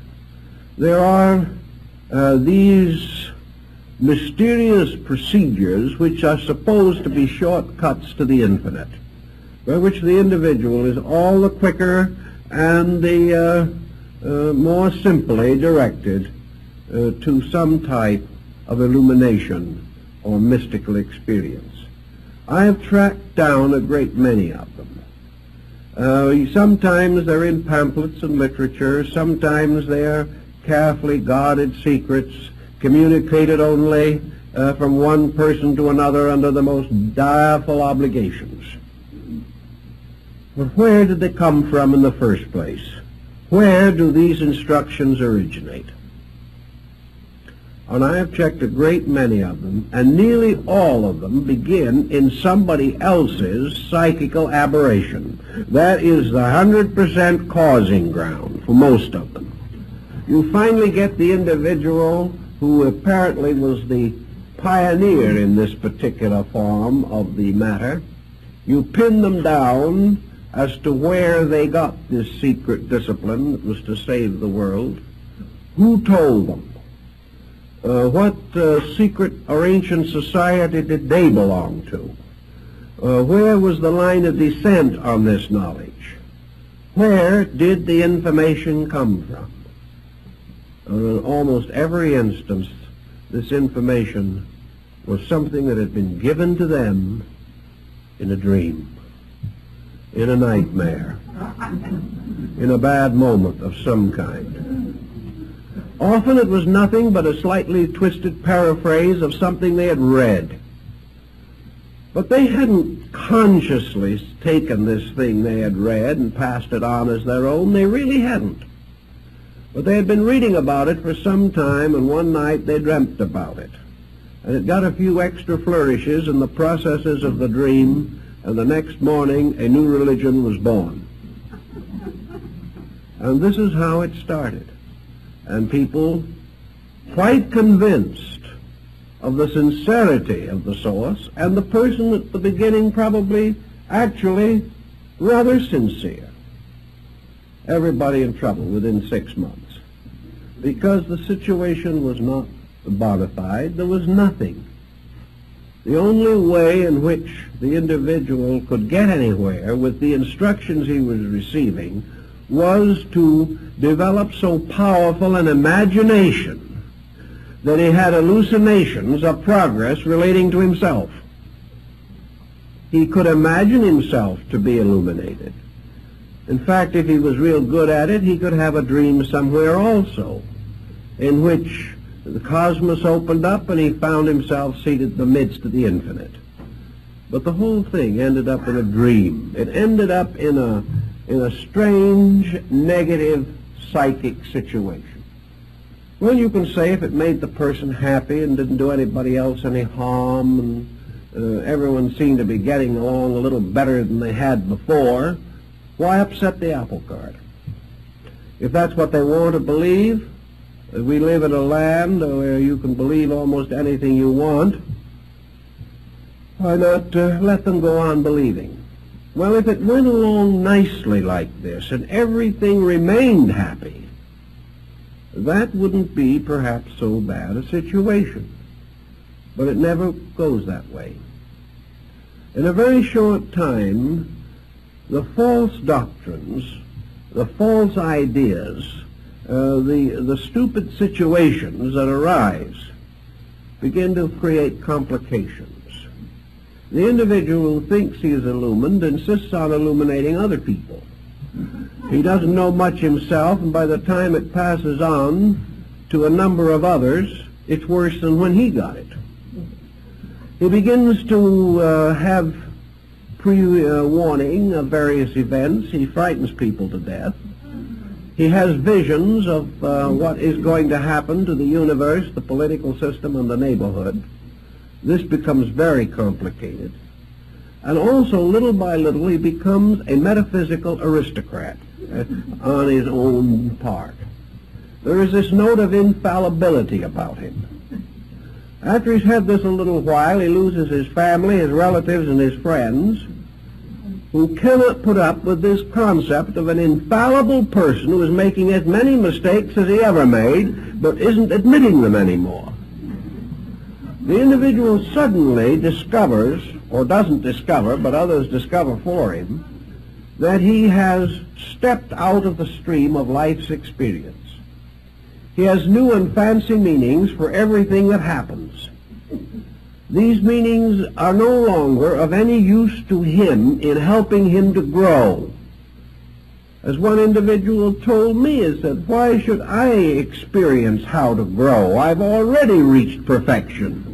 there are these mysterious procedures which are supposed to be shortcuts to the infinite, by which the individual is all the quicker and the more simply directed to some type of illumination or mystical experience. I have tracked down a great many of them. Sometimes they're in pamphlets and literature, sometimes they're carefully guarded secrets, communicated only from one person to another under the most direful obligations. But where did they come from in the first place? Where do these instructions originate? And I have checked a great many of them, and nearly all of them begin in somebody else's psychical aberration. That is the 100% causing ground for most of them. You finally get the individual who apparently was the pioneer in this particular form of the matter. You pin them down as to where they got this secret discipline that was to save the world. Who told them? What secret or ancient society did they belong to? Where was the line of descent on this knowledge? Where did the information come from? In almost every instance, this information was something that had been given to them in a dream, in a nightmare, in a bad moment of some kind. Often it was nothing but a slightly twisted paraphrase of something they had read. But they hadn't consciously taken this thing they had read and passed it on as their own. They really hadn't. But they had been reading about it for some time, and one night they dreamt about it. And it got a few extra flourishes in the processes of the dream, and the next morning a new religion was born. And this is how it started. And people, quite convinced of the sincerity of the source, and the person at the beginning probably actually rather sincere. Everybody in trouble within 6 months. Because the situation was not bona fide, there was nothing. The only way in which the individual could get anywhere with the instructions he was receiving was to develop so powerful an imagination that he had hallucinations of progress relating to himself. He could imagine himself to be illuminated. In fact, if he was real good at it, he could have a dream somewhere also, in which the cosmos opened up and he found himself seated in the midst of the infinite. But the whole thing ended up in a dream. It ended up in a strange, negative, psychic situation. Well, you can say if it made the person happy and didn't do anybody else any harm, and everyone seemed to be getting along a little better than they had before, why upset the apple cart? If that's what they want to believe, we live in a land where you can believe almost anything you want, why not let them go on believing? Well, if it went along nicely like this and everything remained happy, that wouldn't be perhaps so bad a situation. But it never goes that way. In a very short time, the false doctrines, the false ideas, the stupid situations that arise begin to create complications. The individual who thinks he is illumined insists on illuminating other people. He doesn't know much himself, and by the time it passes on to a number of others, it's worse than when he got it. He begins to have pre-warning of various events. He frightens people to death. He has visions of what is going to happen to the universe, the political system, and the neighborhood. This becomes very complicated. And also, little by little, he becomes a metaphysical aristocrat on his own part. There is this note of infallibility about him. After he's had this a little while, he loses his family, his relatives, and his friends, who cannot put up with this concept of an infallible person who is making as many mistakes as he ever made, but isn't admitting them anymore. The individual suddenly discovers, or doesn't discover, but others discover for him, that he has stepped out of the stream of life's experience. He has new and fancy meanings for everything that happens. These meanings are no longer of any use to him in helping him to grow. As one individual told me, he said, "Why should I experience how to grow? I've already reached perfection."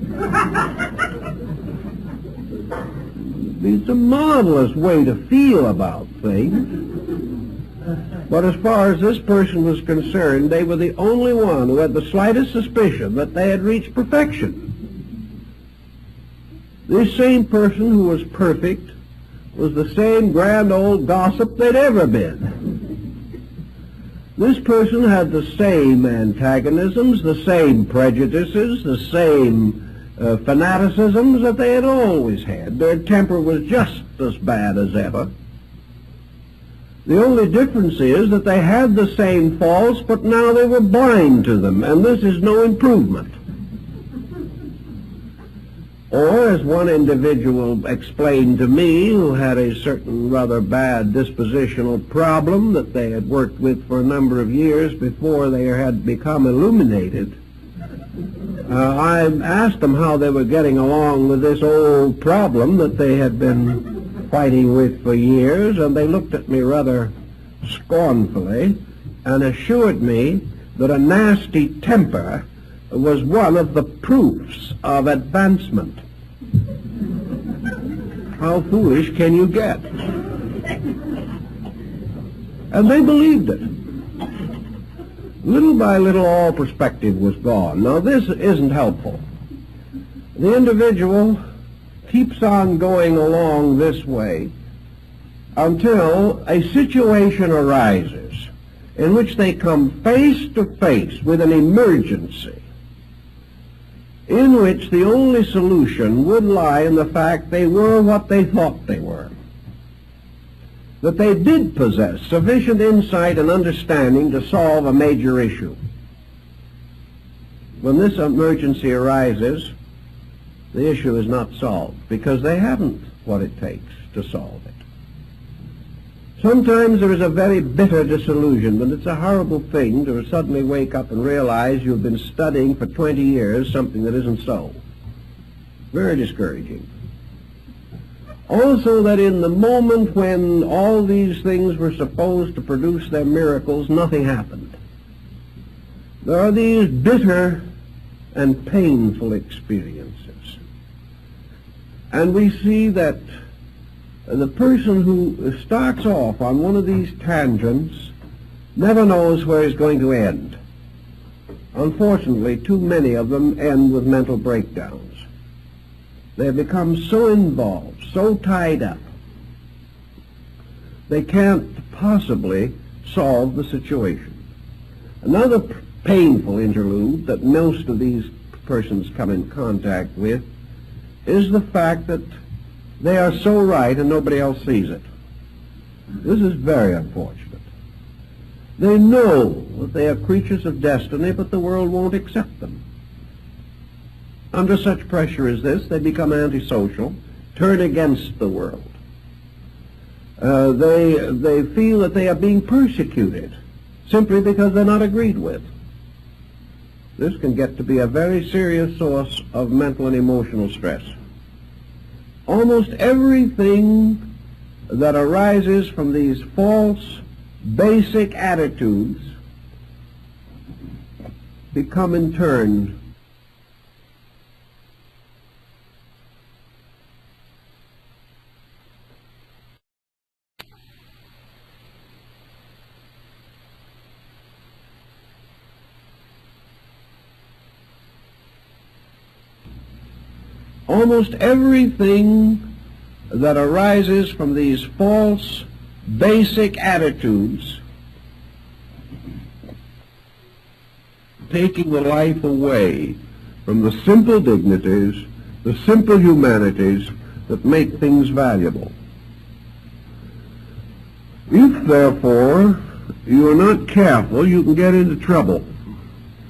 It's a marvelous way to feel about things. But as far as this person was concerned, they were the only one who had the slightest suspicion that they had reached perfection. This same person who was perfect was the same grand old gossip they'd ever been. This person had the same antagonisms, the same prejudices, the same fanaticisms that they had always had. Their temper was just as bad as ever. The only difference is that they had the same faults, but now they were blind to them, and this is no improvement. Or, as one individual explained to me, who had a certain rather bad dispositional problem that they had worked with for a number of years before they had become illuminated, I asked them how they were getting along with this old problem that they had been fighting with for years, and they looked at me rather scornfully and assured me that a nasty temper was one of the proofs of advancement. How foolish can you get? And they believed it. Little by little, all perspective was gone. Now, this isn't helpful. The individual keeps on going along this way until a situation arises in which they come face to face with an emergency in which the only solution would lie in the fact they were what they thought they were. That they did possess sufficient insight and understanding to solve a major issue. When this emergency arises, the issue is not solved because they haven't what it takes to solve it. Sometimes there is a very bitter disillusionment. It's a horrible thing to suddenly wake up and realize you've been studying for 20 years something that isn't so. Very discouraging. Also, that in the moment when all these things were supposed to produce their miracles, nothing happened. There are these bitter and painful experiences. And we see that the person who starts off on one of these tangents never knows where he's going to end. Unfortunately, too many of them end with mental breakdowns. They become so involved, so tied up, they can't possibly solve the situation. Another painful interlude that most of these persons come in contact with is the fact that they are so right and nobody else sees it. This is very unfortunate. They know that they are creatures of destiny, but the world won't accept them. Under such pressure as this, they become antisocial, turn against the world. They feel that they are being persecuted simply because they're not agreed with. This can get to be a very serious source of mental and emotional stress. Almost everything that arises from these false, basic attitudes become in turn almost everything that arises from these false, basic attitudes taking the life away from the simple dignities, the simple humanities that make things valuable. If, therefore, you are not careful, you can get into trouble.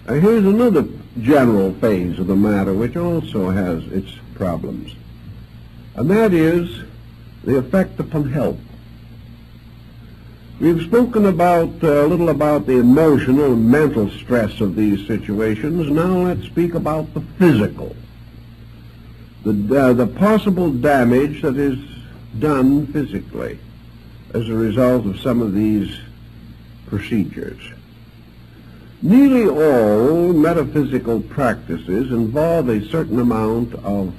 Here's another general phase of the matter which also has its problems, and that is the effect upon health. We've spoken about a little about the emotional and mental stress of these situations. Now let's speak about the physical, the possible damage that is done physically as a result of some of these procedures. Nearly all metaphysical practices involve a certain amount of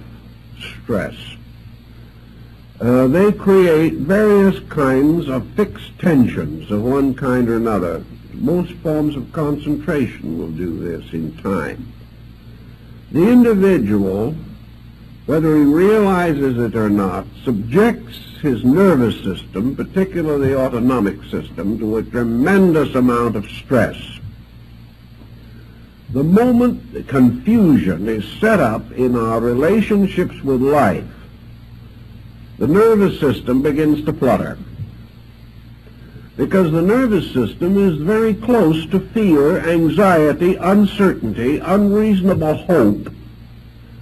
stress. They create various kinds of fixed tensions of one kind or another. Most forms of concentration will do this in time. The individual, whether he realizes it or not, subjects his nervous system, particularly the autonomic system, to a tremendous amount of stress. The moment the confusion is set up in our relationships with life, the nervous system begins to flutter. Because the nervous system is very close to fear, anxiety, uncertainty, unreasonable hope,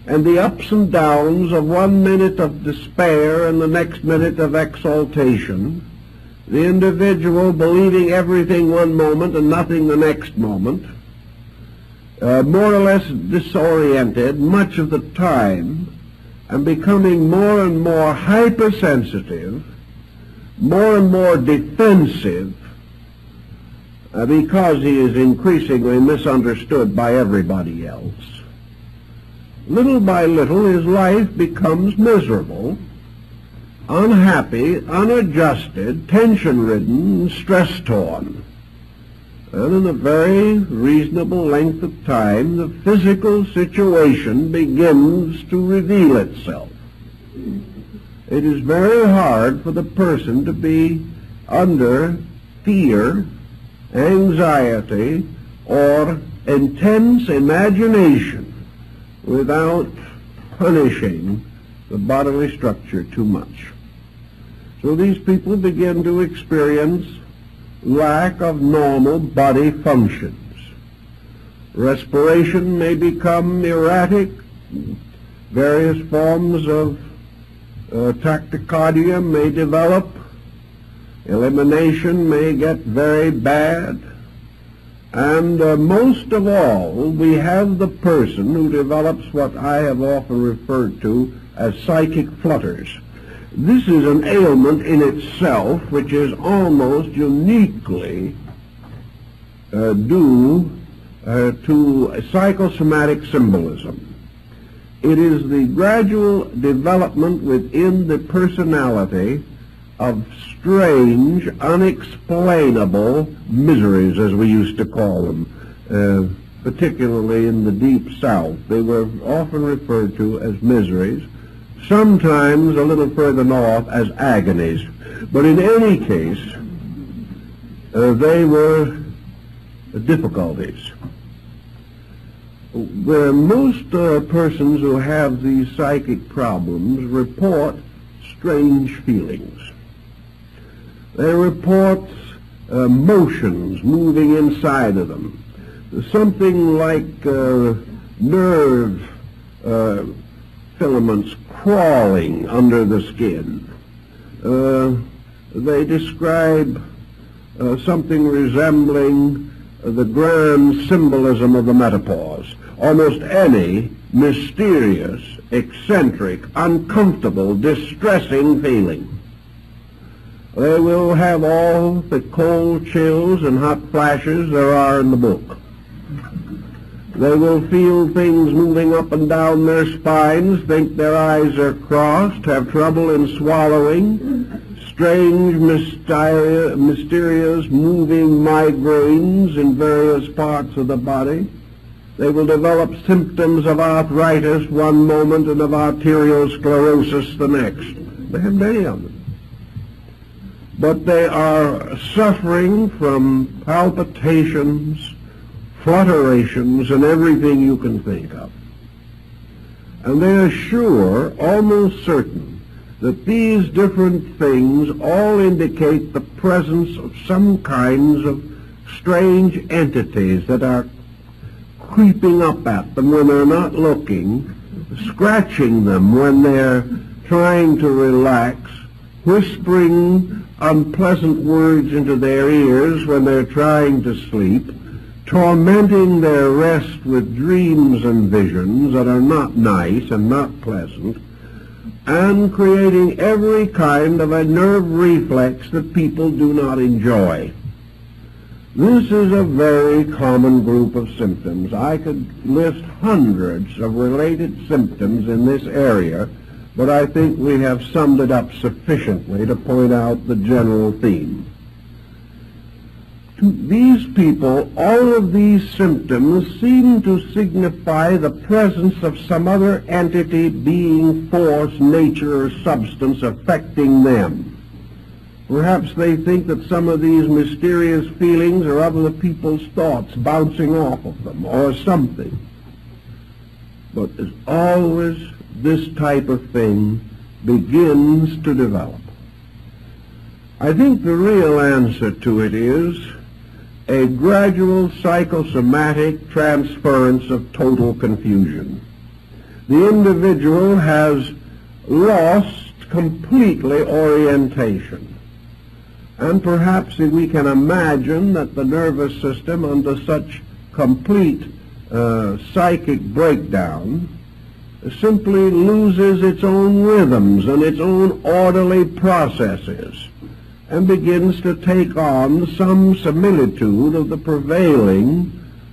and the ups and downs of 1 minute of despair and the next minute of exaltation, the individual believing everything one moment and nothing the next moment, more or less disoriented much of the time, and becoming more and more hypersensitive, more and more defensive, because he is increasingly misunderstood by everybody else. Little by little his life becomes miserable, unhappy, unadjusted, tension-ridden, stress-torn. And in a very reasonable length of time, the physical situation begins to reveal itself. It is very hard for the person to be under fear, anxiety, or intense imagination without punishing the bodily structure too much. So these people begin to experience lack of normal body functions. Respiration may become erratic. Various forms of tachycardia may develop. Elimination may get very bad. And most of all, we have the person who develops what I have often referred to as psychic flutters. This is an ailment in itself which is almost uniquely due to psychosomatic symbolism. It is the gradual development within the personality of strange, unexplainable miseries, as we used to call them, particularly in the Deep South. They were often referred to as miseries, sometimes a little further north as agonies. But in any case, they were difficulties. Where most persons who have these psychic problems report strange feelings. They report motions moving inside of them, something like nerve filaments crawling under the skin. They describe something resembling the grand symbolism of the menopause. Almost any mysterious, eccentric, uncomfortable, distressing feeling. They will have all the cold chills and hot flashes there are in the book. They will feel things moving up and down their spines, think their eyes are crossed, have trouble in swallowing, strange, mysterious moving migraines in various parts of the body. They will develop symptoms of arthritis one moment and of arteriosclerosis the next. They have many of them. But they are suffering from palpitations, flutterations, and everything you can think of. And they are sure, almost certain, that these different things all indicate the presence of some kinds of strange entities that are creeping up at them when they're not looking, scratching them when they're trying to relax, whispering unpleasant words into their ears when they're trying to sleep, tormenting their rest with dreams and visions that are not nice and not pleasant, and creating every kind of a nerve reflex that people do not enjoy. This is a very common group of symptoms. I could list hundreds of related symptoms in this area, but I think we have summed it up sufficiently to point out the general theme. To these people, all of these symptoms seem to signify the presence of some other entity, being, force, nature, or substance affecting them. Perhaps they think that some of these mysterious feelings are other people's thoughts bouncing off of them, or something. But as always, this type of thing begins to develop. I think the real answer to it is a gradual psychosomatic transference of total confusion. the individual has lost completely orientation. And perhaps we can imagine that the nervous system, under such complete psychic breakdown, simply loses its own rhythms and its own orderly processes and begins to take on some similitude of the prevailing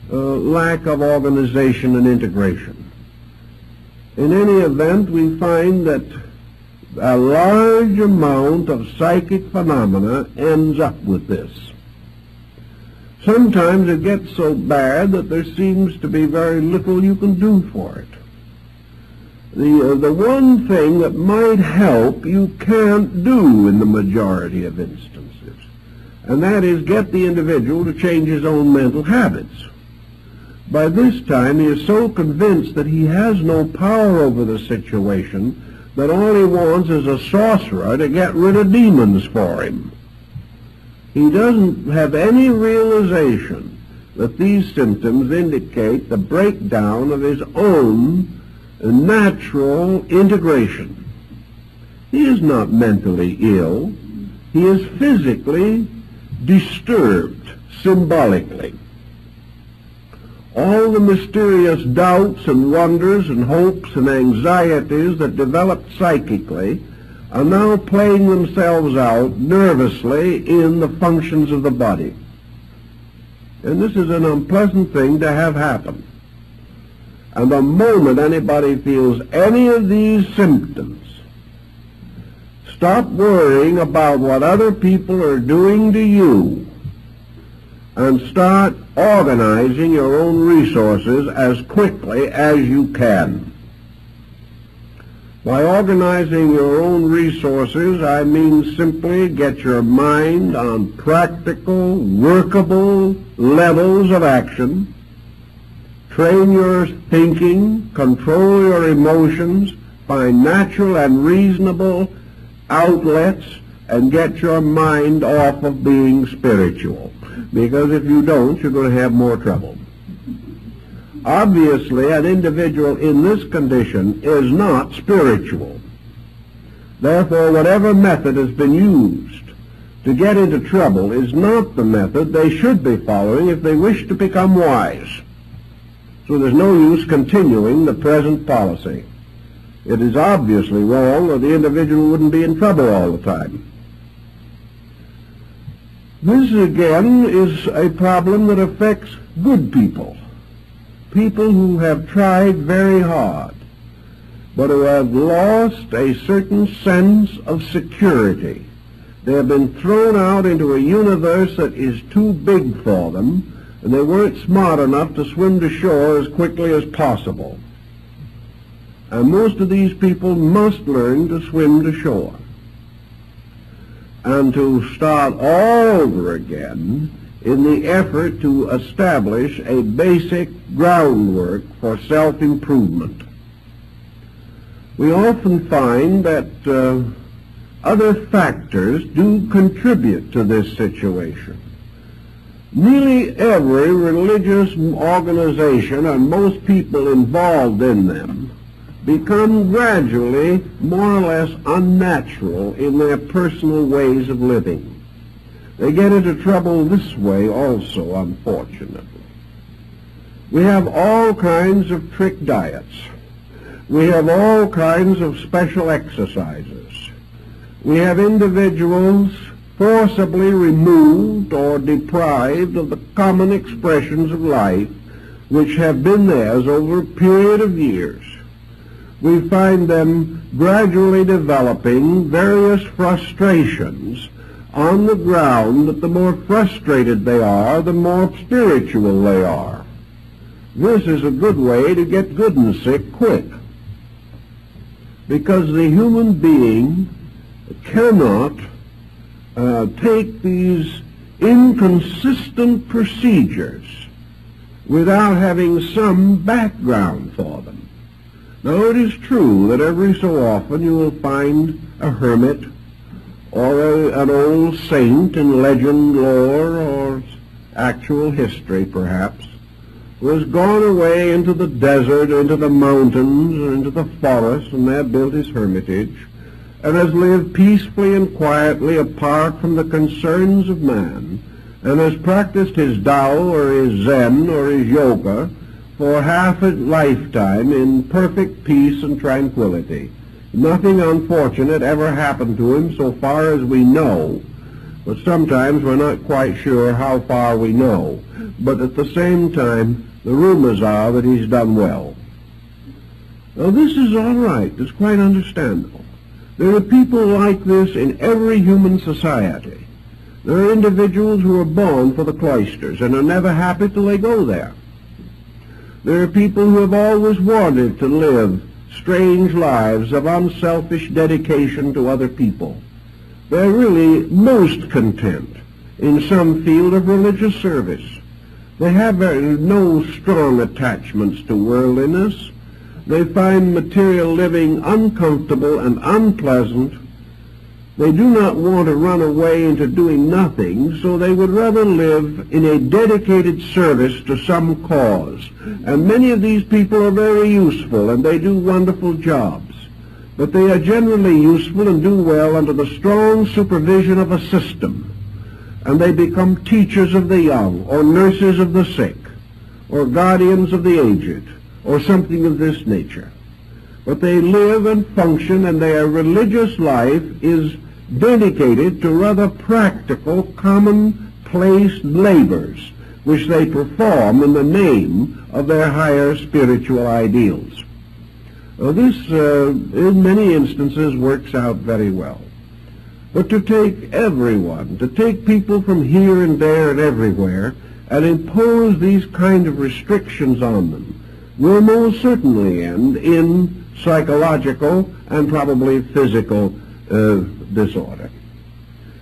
lack of organization and integration. In any event, we find that a large amount of psychic phenomena ends up with this. Sometimes it gets so bad that there seems to be very little you can do for it. The one thing that might help you can't do in the majority of instances, and that is get the individual to change his own mental habits. By this time he is so convinced that he has no power over the situation that all he wants is a sorcerer to get rid of demons for him. He doesn't have any realization that these symptoms indicate the breakdown of his own natural integration. He is not mentally ill. He is physically disturbed, symbolically. All the mysterious doubts and wonders and hopes and anxieties that developed psychically are now playing themselves out nervously in the functions of the body. And this is an unpleasant thing to have happen. And the moment anybody feels any of these symptoms, stop worrying about what other people are doing to you and start organizing your own resources as quickly as you can. By organizing your own resources, I mean simply get your mind on practical, workable levels of action, train your thinking, control your emotions, find natural and reasonable outlets, and get your mind off of being spiritual. Because if you don't, you're going to have more trouble. Obviously, an individual in this condition is not spiritual. Therefore, whatever method has been used to get into trouble is not the method they should be following if they wish to become wise. So there's no use continuing the present policy. It is obviously wrong, or the individual wouldn't be in trouble all the time. This, again, is a problem that affects good people. People who have tried very hard, but who have lost a certain sense of security. They have been thrown out into a universe that is too big for them, and they weren't smart enough to swim to shore as quickly as possible. And most of these people must learn to swim to shore and to start all over again in the effort to establish a basic groundwork for self-improvement. We often find that other factors do contribute to this situation. Nearly every religious organization and most people involved in them become gradually more or less unnatural in their personal ways of living. They get into trouble this way also, unfortunately. We have all kinds of trick diets. We have all kinds of special exercises. We have individuals forcibly removed or deprived of the common expressions of life which have been theirs over a period of years. We find them gradually developing various frustrations on the ground that the more frustrated they are, the more spiritual they are. This is a good way to get good and sick quick, because the human being cannot take these inconsistent procedures without having some background for them. Now, it is true that every so often you will find a hermit or an old saint in legend, lore, or actual history, perhaps, who has gone away into the desert, into the mountains, or into the forest, and there built his hermitage, and has lived peacefully and quietly apart from the concerns of man, and has practiced his Tao or his Zen or his Yoga for half a lifetime in perfect peace and tranquility. Nothing unfortunate ever happened to him so far as we know, but sometimes we're not quite sure how far we know. But at the same time, the rumors are that he's done well. Now this is all right. It's quite understandable. There are people like this in every human society. There are individuals who are born for the cloisters and are never happy till they go there. There are people who have always wanted to live strange lives of unselfish dedication to other people. They're really most content in some field of religious service. They have no strong attachments to worldliness. They find material living uncomfortable and unpleasant. They do not want to run away into doing nothing, so they would rather live in a dedicated service to some cause. And many of these people are very useful, and they do wonderful jobs. But they are generally useful and do well under the strong supervision of a system. And they become teachers of the young, or nurses of the sick, or guardians of the aged, or something of this nature. But they live and function, and their religious life is dedicated to rather practical, commonplace labors, which they perform in the name of their higher spiritual ideals. This, in many instances, works out very well. But to take everyone, to take people from here and there and everywhere, and impose these kind of restrictions on them, will most certainly end in psychological and probably physical disorder.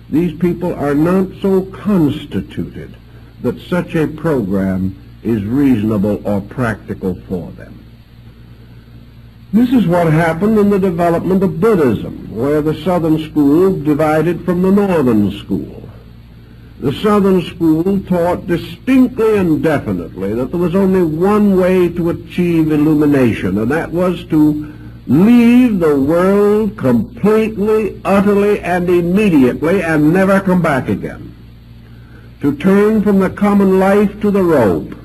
These people are not so constituted that such a program is reasonable or practical for them. This is what happened in the development of Buddhism, where the southern school divided from the northern school. The southern school taught distinctly and definitely that there was only one way to achieve illumination, and that was to leave the world completely, utterly, and immediately, and never come back again. To turn from the common life to the robe,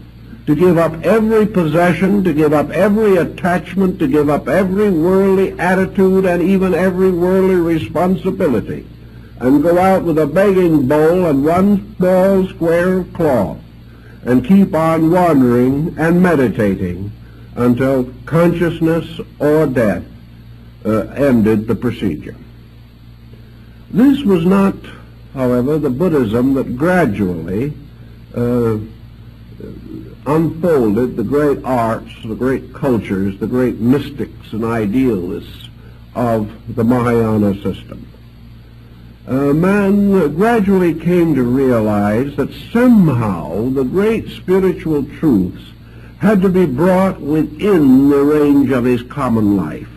to give up every possession, to give up every attachment, to give up every worldly attitude and even every worldly responsibility, and go out with a begging bowl and one small square of cloth, and keep on wandering and meditating until consciousness or death ended the procedure. This was not, however, the Buddhism that gradually unfolded the great arts, the great cultures, the great mystics and idealists of the Mahayana system. Man gradually came to realize that somehow the great spiritual truths had to be brought within the range of his common life.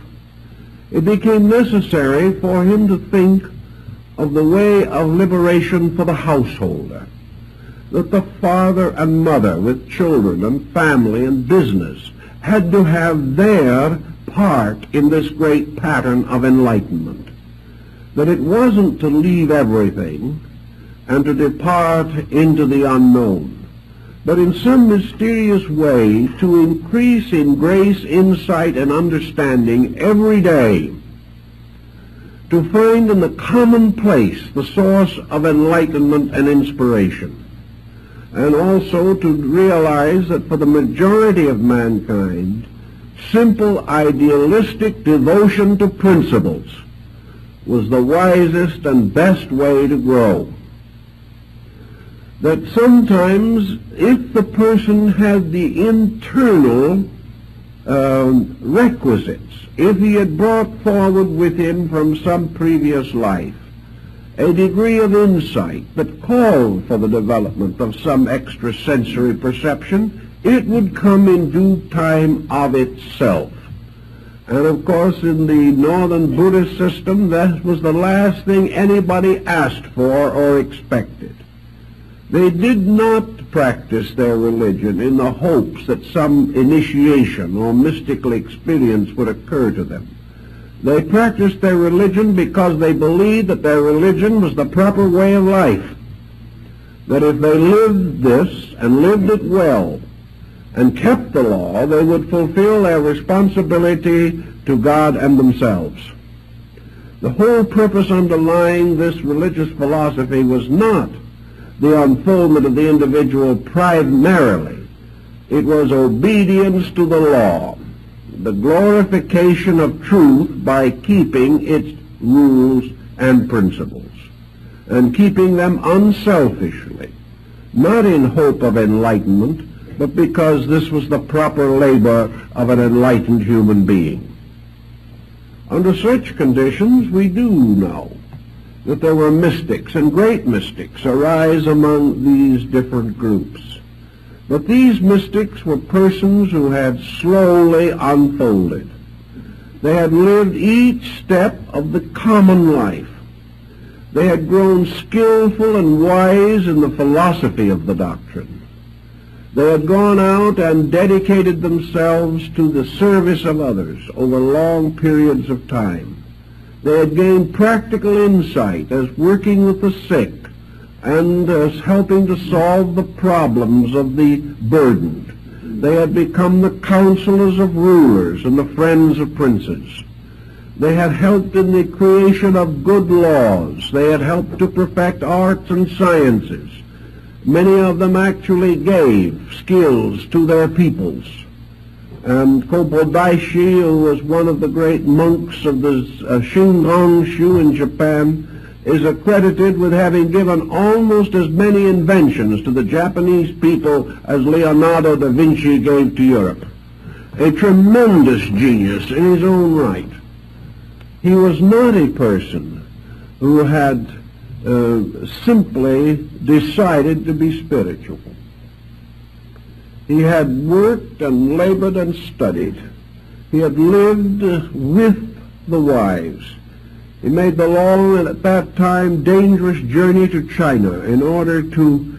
It became necessary for him to think of the way of liberation for the householder, that the father and mother with children and family and business had to have their part in this great pattern of enlightenment, that it wasn't to leave everything and to depart into the unknown, but in some mysterious way to increase in grace, insight, and understanding every day, to find in the commonplace the source of enlightenment and inspiration, and also to realize that for the majority of mankind, simple idealistic devotion to principles was the wisest and best way to grow. That sometimes if the person had the internal requisites, if he had brought forward with him from some previous life a degree of insight that called for the development of some extrasensory perception, it would come in due time of itself. And of course in the northern Buddhist system, that was the last thing anybody asked for or expected. They did not practiced their religion in the hopes that some initiation or mystical experience would occur to them. They practiced their religion because they believed that their religion was the proper way of life, that if they lived this and lived it well and kept the law, they would fulfill their responsibility to God and themselves. The whole purpose underlying this religious philosophy was not the unfoldment of the individual primarily. It was obedience to the law, the glorification of truth by keeping its rules and principles, and keeping them unselfishly, not in hope of enlightenment, but because this was the proper labor of an enlightened human being. Under such conditions, we do know that there were mystics, and great mystics arise among these different groups. But these mystics were persons who had slowly unfolded. They had lived each step of the common life. They had grown skillful and wise in the philosophy of the doctrine. They had gone out and dedicated themselves to the service of others over long periods of time. They had gained practical insight as working with the sick and as helping to solve the problems of the burdened. They had become the counselors of rulers and the friends of princes. They had helped in the creation of good laws. They had helped to perfect arts and sciences. Many of them actually gave skills to their peoples. And Kobodaishi, who was one of the great monks of the Shingon-shu in Japan, is accredited with having given almost as many inventions to the Japanese people as Leonardo da Vinci gave to Europe. A tremendous genius in his own right. He was not a person who had simply decided to be spiritual. He had worked and labored and studied. He had lived with the wise. He made the long and at that time dangerous journey to China in order to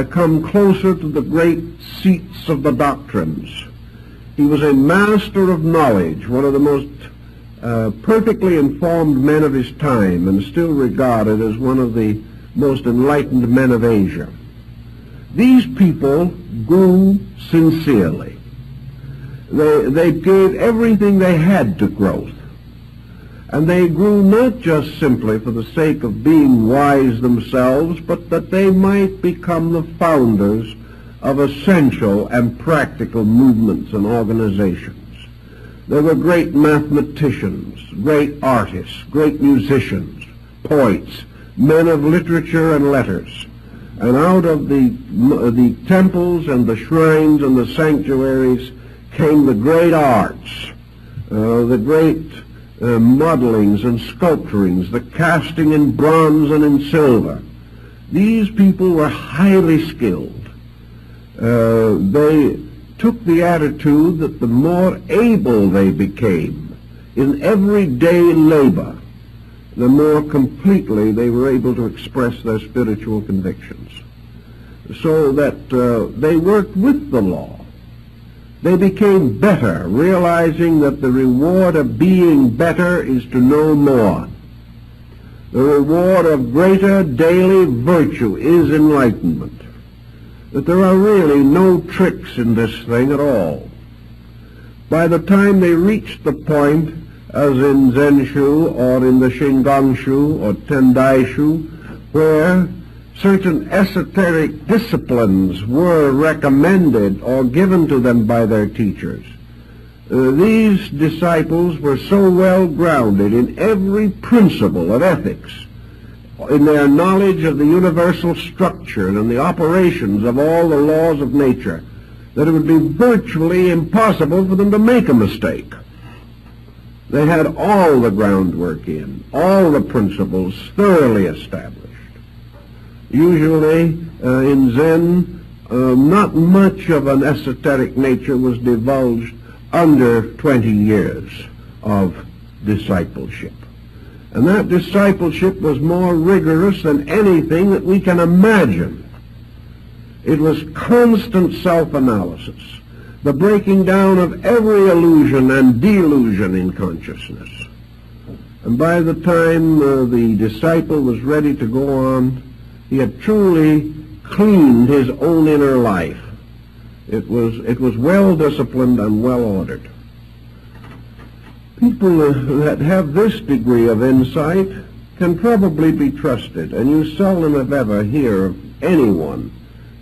come closer to the great seats of the doctrines. He was a master of knowledge, one of the most perfectly informed men of his time, and still regarded as one of the most enlightened men of Asia. These people grew sincerely. They gave everything they had to growth. And they grew not just simply for the sake of being wise themselves, but that they might become the founders of essential and practical movements and organizations. They were great mathematicians, great artists, great musicians, poets, men of literature and letters. And out of the temples and the shrines and the sanctuaries came the great arts, the great modelings and sculpturings, the casting in bronze and in silver. These people were highly skilled. They took the attitude that the more able they became in everyday labor, the more completely they were able to express their spiritual convictions. So that they worked with the law. They became better, realizing that the reward of being better is to know more. The reward of greater daily virtue is enlightenment. That there are really no tricks in this thing at all. By the time they reached the point, as in Zenshu or in the Shingon-shu or Tendai-shu, where certain esoteric disciplines were recommended or given to them by their teachers, these disciples were so well grounded in every principle of ethics, in their knowledge of the universal structure and the operations of all the laws of nature, that it would be virtually impossible for them to make a mistake. They had all the groundwork in, all the principles thoroughly established. Usually in Zen, not much of an esoteric nature was divulged under 20 years of discipleship. And that discipleship was more rigorous than anything that we can imagine. It was constant self-analysis, the breaking down of every illusion and delusion in consciousness. And by the time the disciple was ready to go on, he had truly cleaned his own inner life. It was well disciplined and well ordered. People that have this degree of insight can probably be trusted, and you seldom if ever hear of anyone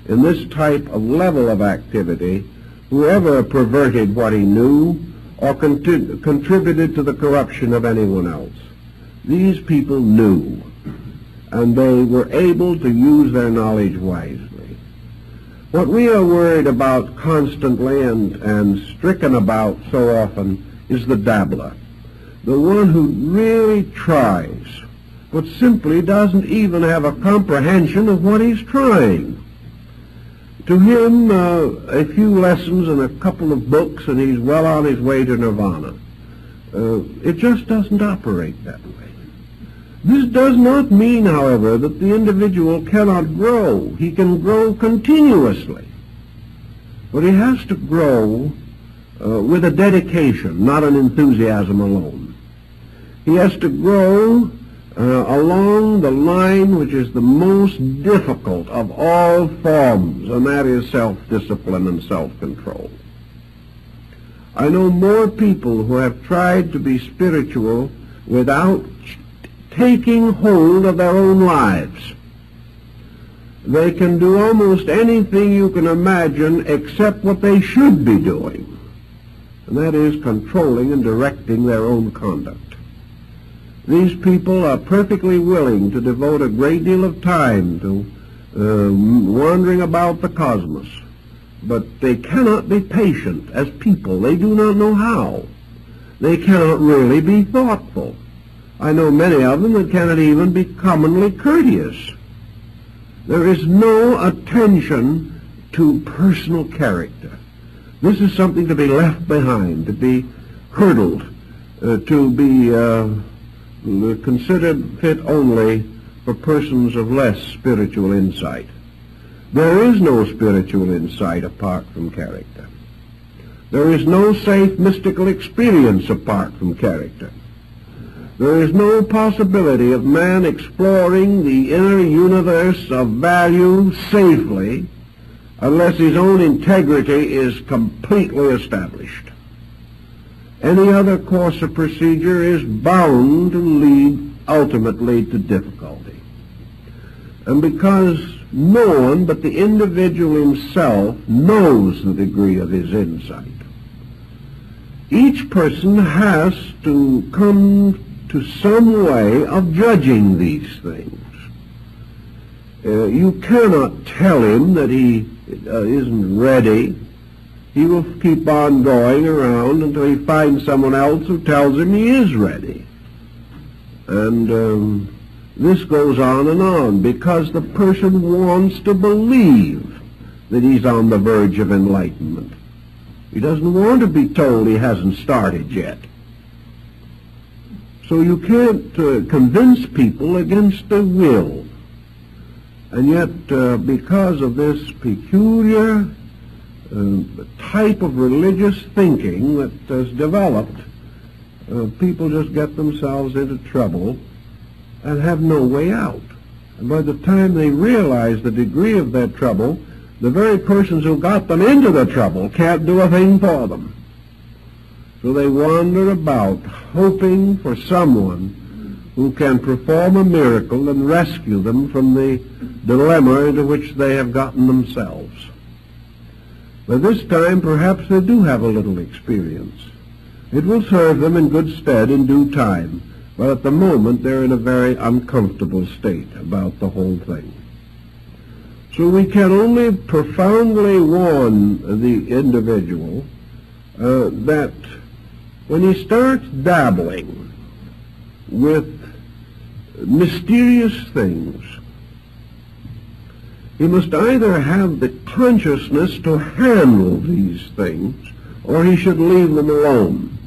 in this type of level of activity who ever perverted what he knew or contributed to the corruption of anyone else. These people knew, and they were able to use their knowledge wisely. What we are worried about constantly and stricken about so often is the dabbler, the one who really tries, but simply doesn't even have a comprehension of what he's trying. To him, a few lessons and a couple of books, and he's well on his way to nirvana. It just doesn't operate that way. This does not mean, however, that the individual cannot grow. He can grow continuously. But he has to grow with a dedication, not an enthusiasm alone. He has to grow along the line which is the most difficult of all forms, and that is self-discipline and self-control. I know more people who have tried to be spiritual without taking hold of their own lives. They can do almost anything you can imagine except what they should be doing, and that is controlling and directing their own conduct. These people are perfectly willing to devote a great deal of time to wandering about the cosmos, but they cannot be patient as people. They do not know how. They cannot really be thoughtful. I know many of them that cannot even be commonly courteous. There is no attention to personal character. This is something to be left behind, to be hurdled, to be considered fit only for persons of less spiritual insight. There is no spiritual insight apart from character. There is no safe mystical experience apart from character. There is no possibility of man exploring the inner universe of value safely unless his own integrity is completely established. Any other course of procedure is bound to lead ultimately to difficulty. And because no one but the individual himself knows the degree of his insight, each person has to come to some way of judging these things. You cannot tell him that he isn't ready. He will keep on going around until he finds someone else who tells him he is ready. And this goes on because the person wants to believe that he's on the verge of enlightenment. He doesn't want to be told he hasn't started yet. So you can't convince people against their will. And yet, because of this peculiar type of religious thinking that has developed, people just get themselves into trouble and have no way out. And by the time they realize the degree of their trouble, the very persons who got them into the trouble can't do a thing for them. So they wander about hoping for someone who can perform a miracle and rescue them from the dilemma into which they have gotten themselves. By this time, perhaps they do have a little experience. It will serve them in good stead in due time, but at the moment they're in a very uncomfortable state about the whole thing. So we can only profoundly warn the individual that when he starts dabbling with mysterious things, he must either have the consciousness to handle these things, or he should leave them alone.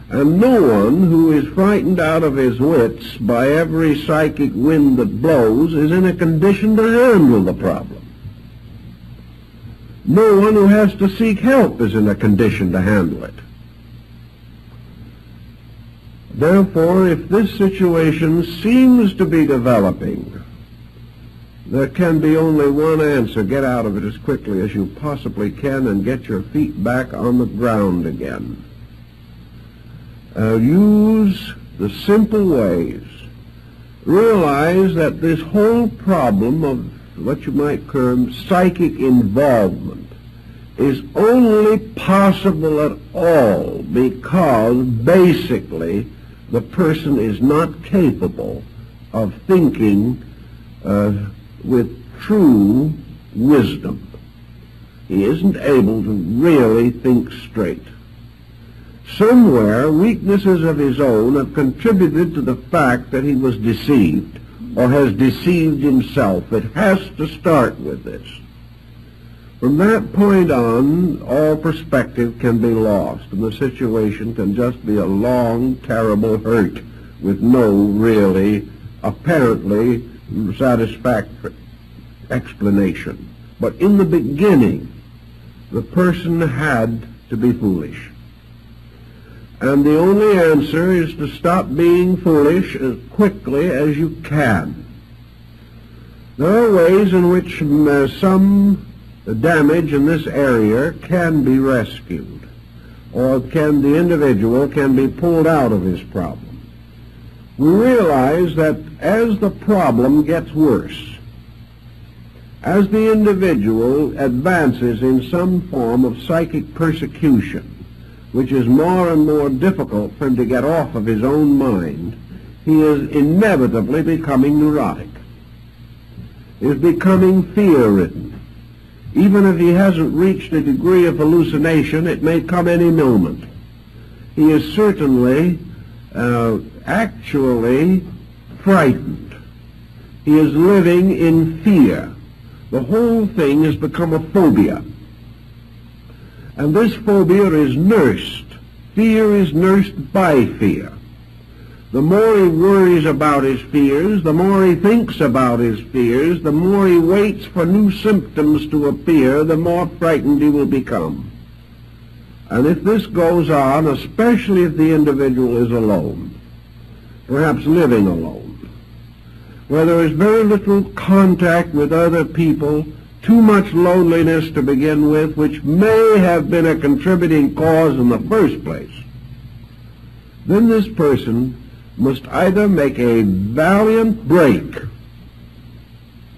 And no one who is frightened out of his wits by every psychic wind that blows is in a condition to handle the problem. No one who has to seek help is in a condition to handle it. Therefore, if this situation seems to be developing, there can be only one answer. Get out of it as quickly as you possibly can and get your feet back on the ground again. Use the simple ways. Realize that this whole problem of what you might term psychic involvement is only possible at all because basically the person is not capable of thinking with true wisdom. He isn't able to really think straight. Somewhere, weaknesses of his own have contributed to the fact that he was deceived or has deceived himself. It has to start with this. From that point on, all perspective can be lost, and the situation can just be a long, terrible hurt with no really, apparently, satisfactory explanation. But in the beginning, the person had to be foolish. And the only answer is to stop being foolish as quickly as you can. There are ways in which some damage in this area can be rescued, or the individual can be pulled out of his problem. We realize that as the problem gets worse, as the individual advances in some form of psychic persecution, which is more and more difficult for him to get off of his own mind, he is inevitably becoming neurotic. He is becoming fear-ridden. Even if he hasn't reached a degree of hallucination, it may come any moment. He is certainly actually frightened. He is living in fear. The whole thing has become a phobia. And this phobia is nursed. Fear is nursed by fear. The more he worries about his fears, the more he thinks about his fears, the more he waits for new symptoms to appear, the more frightened he will become. And if this goes on, especially if the individual is alone, perhaps living alone, where there is very little contact with other people, too much loneliness to begin with, which may have been a contributing cause in the first place, then this person must either make a valiant break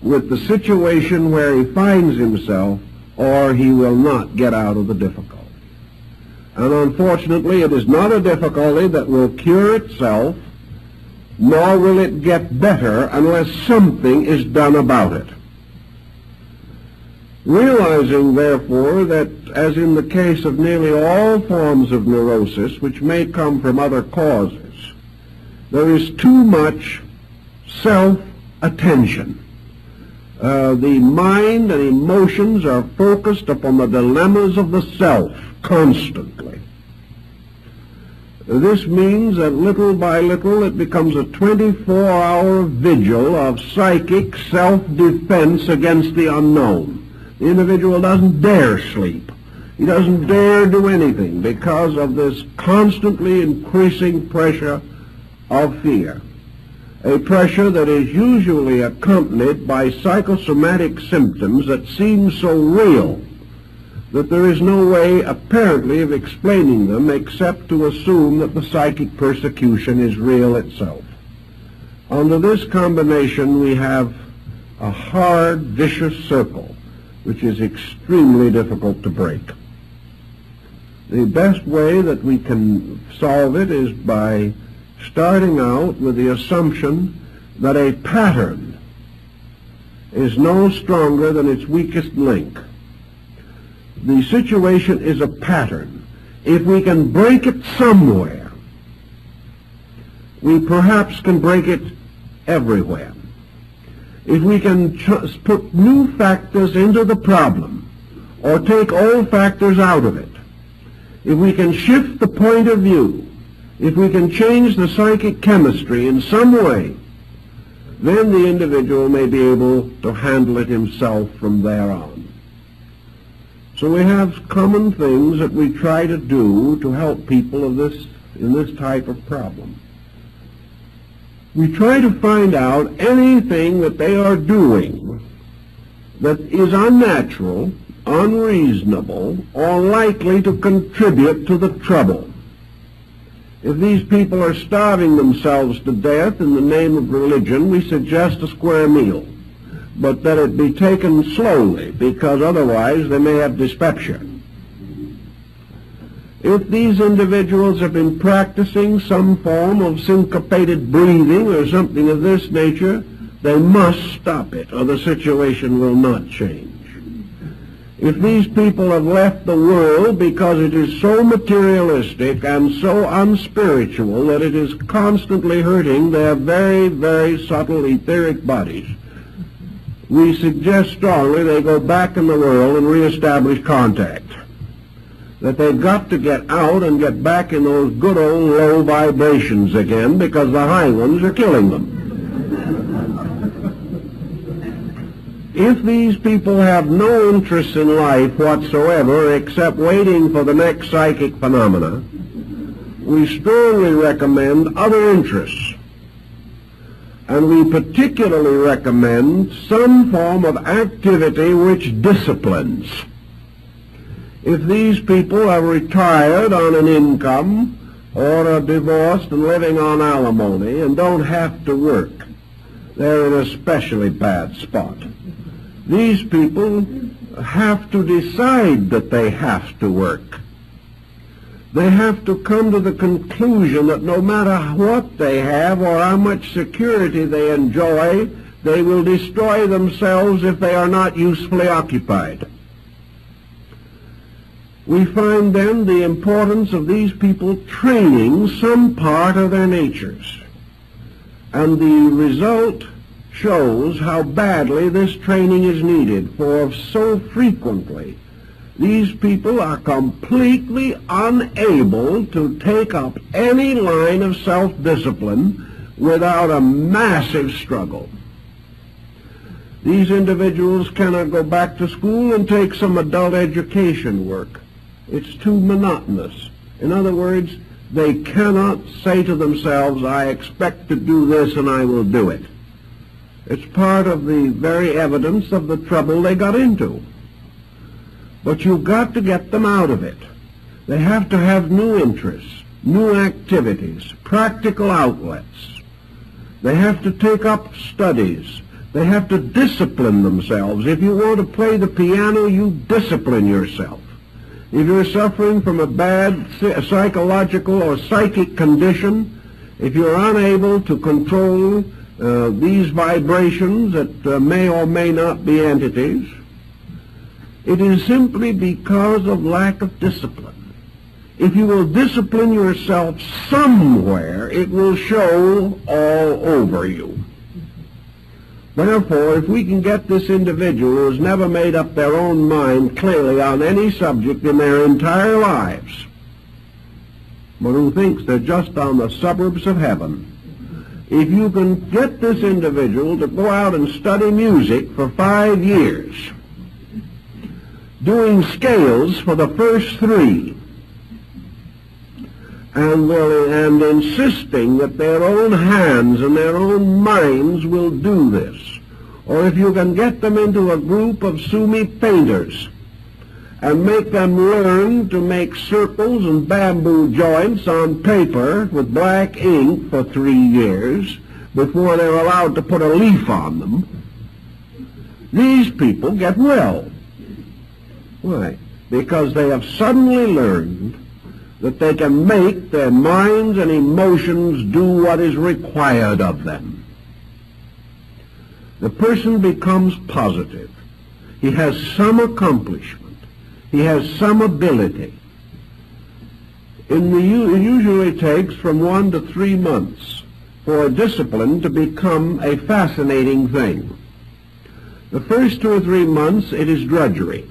with the situation where he finds himself, or he will not get out of the difficulty. And unfortunately, it is not a difficulty that will cure itself, nor will it get better unless something is done about it. Realizing, therefore, that as in the case of nearly all forms of neurosis, which may come from other causes, there is too much self-attention. The mind and emotions are focused upon the dilemmas of the self constantly. This means that little by little it becomes a 24-hour vigil of psychic self-defense against the unknown. The individual doesn't dare sleep. He doesn't dare do anything because of this constantly increasing pressure of fear. A pressure that is usually accompanied by psychosomatic symptoms that seem so real that there is no way apparently of explaining them except to assume that the psychic persecution is real itself. Under this combination we have a hard, vicious circle which is extremely difficult to break. The best way that we can solve it is by starting out with the assumption that a pattern is no stronger than its weakest link. The situation is a pattern. If we can break it somewhere, we perhaps can break it everywhere. If we can put new factors into the problem, or take old factors out of it, if we can shift the point of view, if we can change the psychic chemistry in some way, then the individual may be able to handle it himself from there on. So we have common things that we try to do to help people in this type of problem. We try to find out anything that they are doing that is unnatural, unreasonable, or likely to contribute to the trouble. If these people are starving themselves to death in the name of religion, we suggest a square meal, but that it be taken slowly, because otherwise they may have dyspepsia. If these individuals have been practicing some form of syncopated breathing or something of this nature, they must stop it, or the situation will not change. If these people have left the world because it is so materialistic and so unspiritual that it is constantly hurting their very, very subtle etheric bodies, we suggest strongly they go back in the world and reestablish contact. That they've got to get out and get back in those good old low vibrations again, because the high ones are killing them. If these people have no interest in life whatsoever except waiting for the next psychic phenomena, we strongly recommend other interests. And we particularly recommend some form of activity which disciplines. If these people are retired on an income or are divorced and living on alimony and don't have to work, they're in a especially bad spot. These people have to decide that they have to work. They have to come to the conclusion that no matter what they have or how much security they enjoy, they will destroy themselves if they are not usefully occupied. We find then the importance of these people training some part of their natures. And the result shows how badly this training is needed, for so frequently these people are completely unable to take up any line of self-discipline without a massive struggle. These individuals cannot go back to school and take some adult education work. It's too monotonous. In other words, they cannot say to themselves, I expect to do this and I will do it. It's part of the very evidence of the trouble they got into. But you've got to get them out of it. They have to have new interests, new activities, practical outlets. They have to take up studies. They have to discipline themselves. If you want to play the piano, you discipline yourself. If you're suffering from a bad psychological or psychic condition, if you're unable to control these vibrations that may or may not be entities, it is simply because of lack of discipline. If you will discipline yourself somewhere, it will show all over you. Therefore, if we can get this individual who has never made up their own mind clearly on any subject in their entire lives, but who thinks they're just on the suburbs of heaven, if you can get this individual to go out and study music for 5 years, doing scales for the first 3, and insisting that their own hands and their own minds will do this. Or if you can get them into a group of Sumi painters and make them learn to make circles and bamboo joints on paper with black ink for 3 years before they're allowed to put a leaf on them, these people get well. Why? Because they have suddenly learned that they can make their minds and emotions do what is required of them. The person becomes positive. He has some accomplishment. He has some ability. It usually takes from 1 to 3 months for a discipline to become a fascinating thing. The first 2 or 3 months, it is drudgery.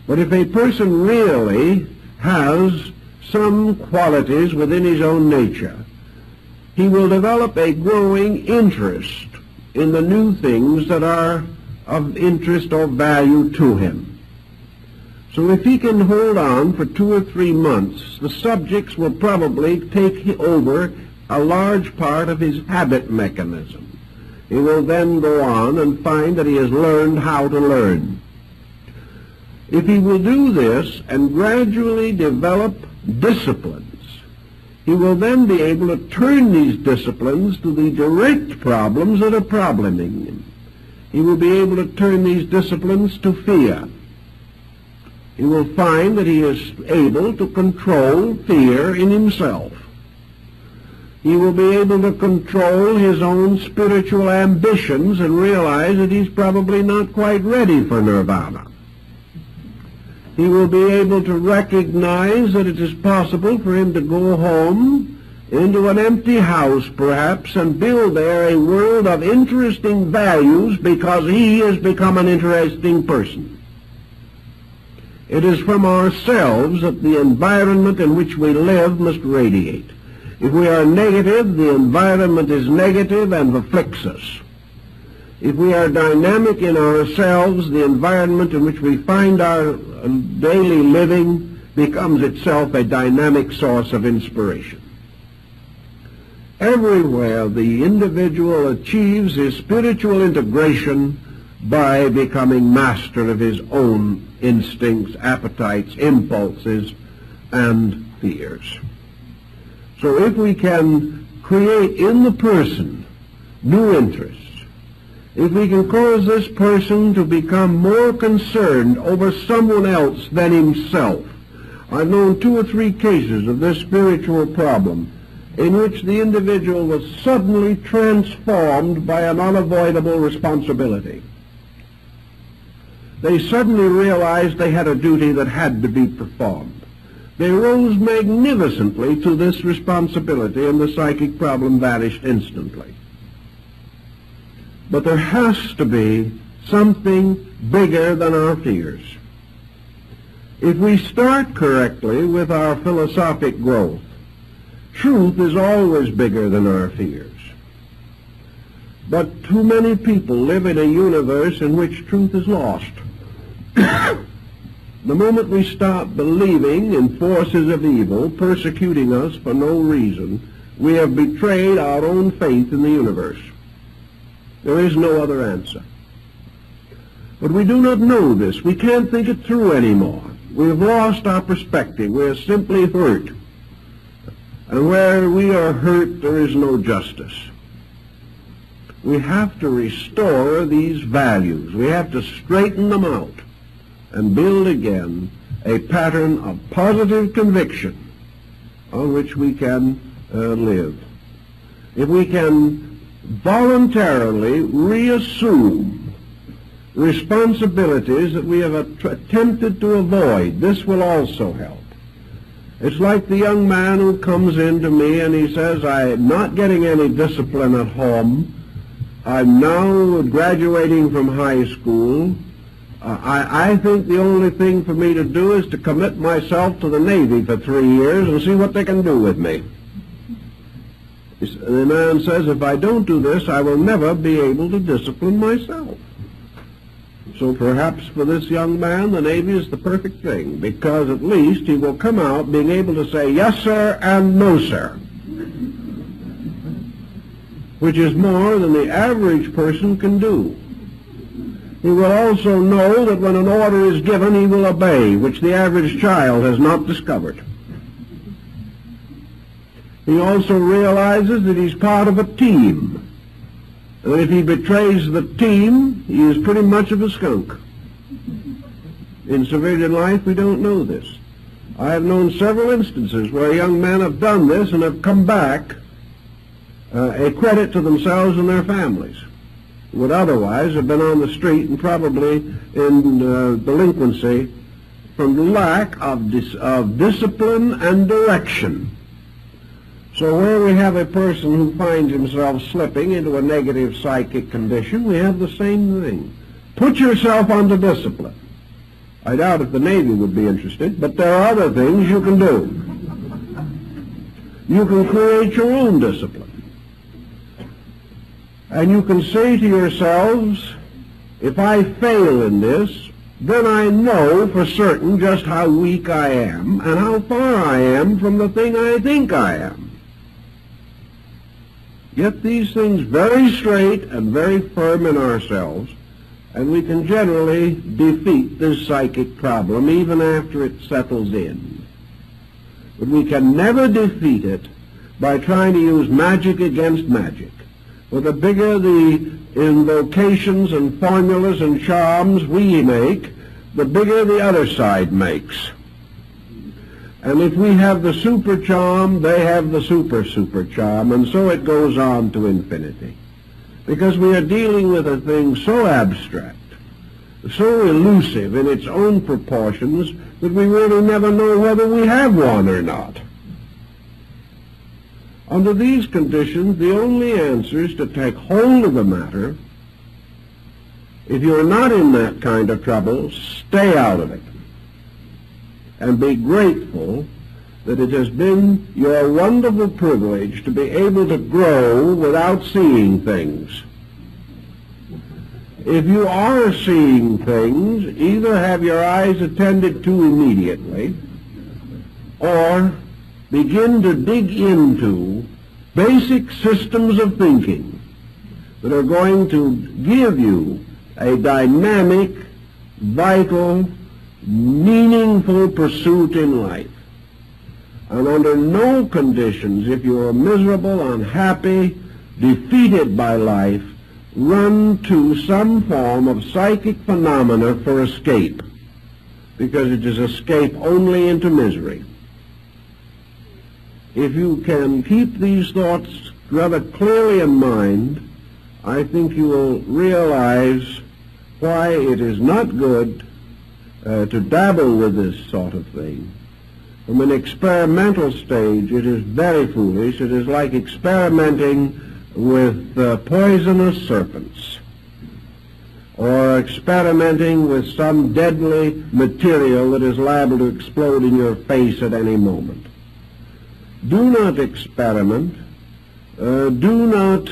But if a person really has some qualities within his own nature, he will develop a growing interest in the new things that are of interest or value to him. So if he can hold on for 2 or 3 months, the subjects will probably take over a large part of his habit mechanism. He will then go on and find that he has learned how to learn. If he will do this and gradually develop disciplines, he will then be able to turn these disciplines to the direct problems that are probleming him. He will be able to turn these disciplines to fear. He will find that he is able to control fear in himself. He will be able to control his own spiritual ambitions and realize that he's probably not quite ready for nirvana. He will be able to recognize that it is possible for him to go home into an empty house, perhaps, and build there a world of interesting values because he has become an interesting person. It is from ourselves that the environment in which we live must radiate. If we are negative, the environment is negative and afflicts us. If we are dynamic in ourselves, the environment in which we find our daily living becomes itself a dynamic source of inspiration. Everywhere the individual achieves his spiritual integration by becoming master of his own instincts, appetites, impulses, and fears. So if we can create in the person new interests, if we can cause this person to become more concerned over someone else than himself. I've known 2 or 3 cases of this spiritual problem in which the individual was suddenly transformed by an unavoidable responsibility. They suddenly realized they had a duty that had to be performed. They rose magnificently to this responsibility, and the psychic problem vanished instantly. But there has to be something bigger than our fears. If we start correctly with our philosophic growth, truth is always bigger than our fears. But too many people live in a universe in which truth is lost. The moment we stop believing in forces of evil persecuting us for no reason, we have betrayed our own faith in the universe. There is no other answer. But we do not know this. We can't think it through anymore. We've lost our perspective. We're simply hurt. And where we are hurt, there is no justice. We have to restore these values. We have to straighten them out and build again a pattern of positive conviction on which we can live. If we can voluntarily reassume responsibilities that we have attempted to avoid, this will also help. It's like the young man who comes in to me and he says, I'm not getting any discipline at home. I'm now graduating from high school. I think the only thing for me to do is to commit myself to the Navy for 3 years and see what they can do with me. The man says, if I don't do this, I will never be able to discipline myself. So perhaps for this young man, the Navy is the perfect thing, because at least he will come out being able to say yes, sir, and no, sir, which is more than the average person can do. He will also know that when an order is given, he will obey, which the average child has not discovered. He also realizes that he's part of a team. And if he betrays the team, he is pretty much of a skunk. In civilian life, we don't know this. I have known several instances where young men have done this and have come back a credit to themselves and their families, who would otherwise have been on the street and probably in delinquency from lack of discipline and direction. So where we have a person who finds himself slipping into a negative psychic condition, we have the same thing. Put yourself under discipline. I doubt if the Navy would be interested, but there are other things you can do. You can create your own discipline. And you can say to yourselves, if I fail in this, then I know for certain just how weak I am and how far I am from the thing I think I am. Get these things very straight and very firm in ourselves, and we can generally defeat this psychic problem even after it settles in. But we can never defeat it by trying to use magic against magic. For the bigger the invocations and formulas and charms we make, the bigger the other side makes. And if we have the super charm, they have the super charm, and so it goes on to infinity. Because we are dealing with a thing so abstract, so elusive in its own proportions, that we really never know whether we have one or not. Under these conditions, the only answer is to take hold of the matter. If you're not in that kind of trouble, stay out of it. And be grateful that it has been your wonderful privilege to be able to grow without seeing things. If you are seeing things, either have your eyes attended to immediately, or begin to dig into basic systems of thinking that are going to give you a dynamic, vital, meaningful pursuit in life. And under no conditions, if you are miserable, unhappy, defeated by life, run to some form of psychic phenomena for escape, because it is escape only into misery. If you can keep these thoughts rather clearly in mind, I think you will realize why it is not good to dabble with this sort of thing. From an experimental stage, it is very foolish. It is like experimenting with poisonous serpents, or experimenting with some deadly material that is liable to explode in your face at any moment. Do not experiment. Do not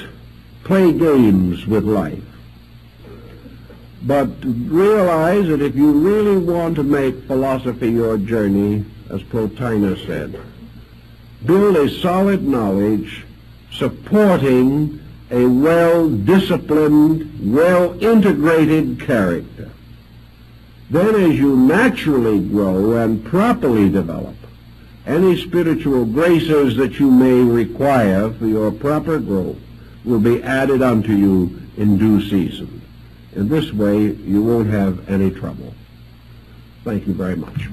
play games with life. But realize that if you really want to make philosophy your journey, as Plotinus said, build a solid knowledge supporting a well-disciplined, well-integrated character. Then as you naturally grow and properly develop, any spiritual graces that you may require for your proper growth will be added unto you in due season. In this way, you won't have any trouble. Thank you very much.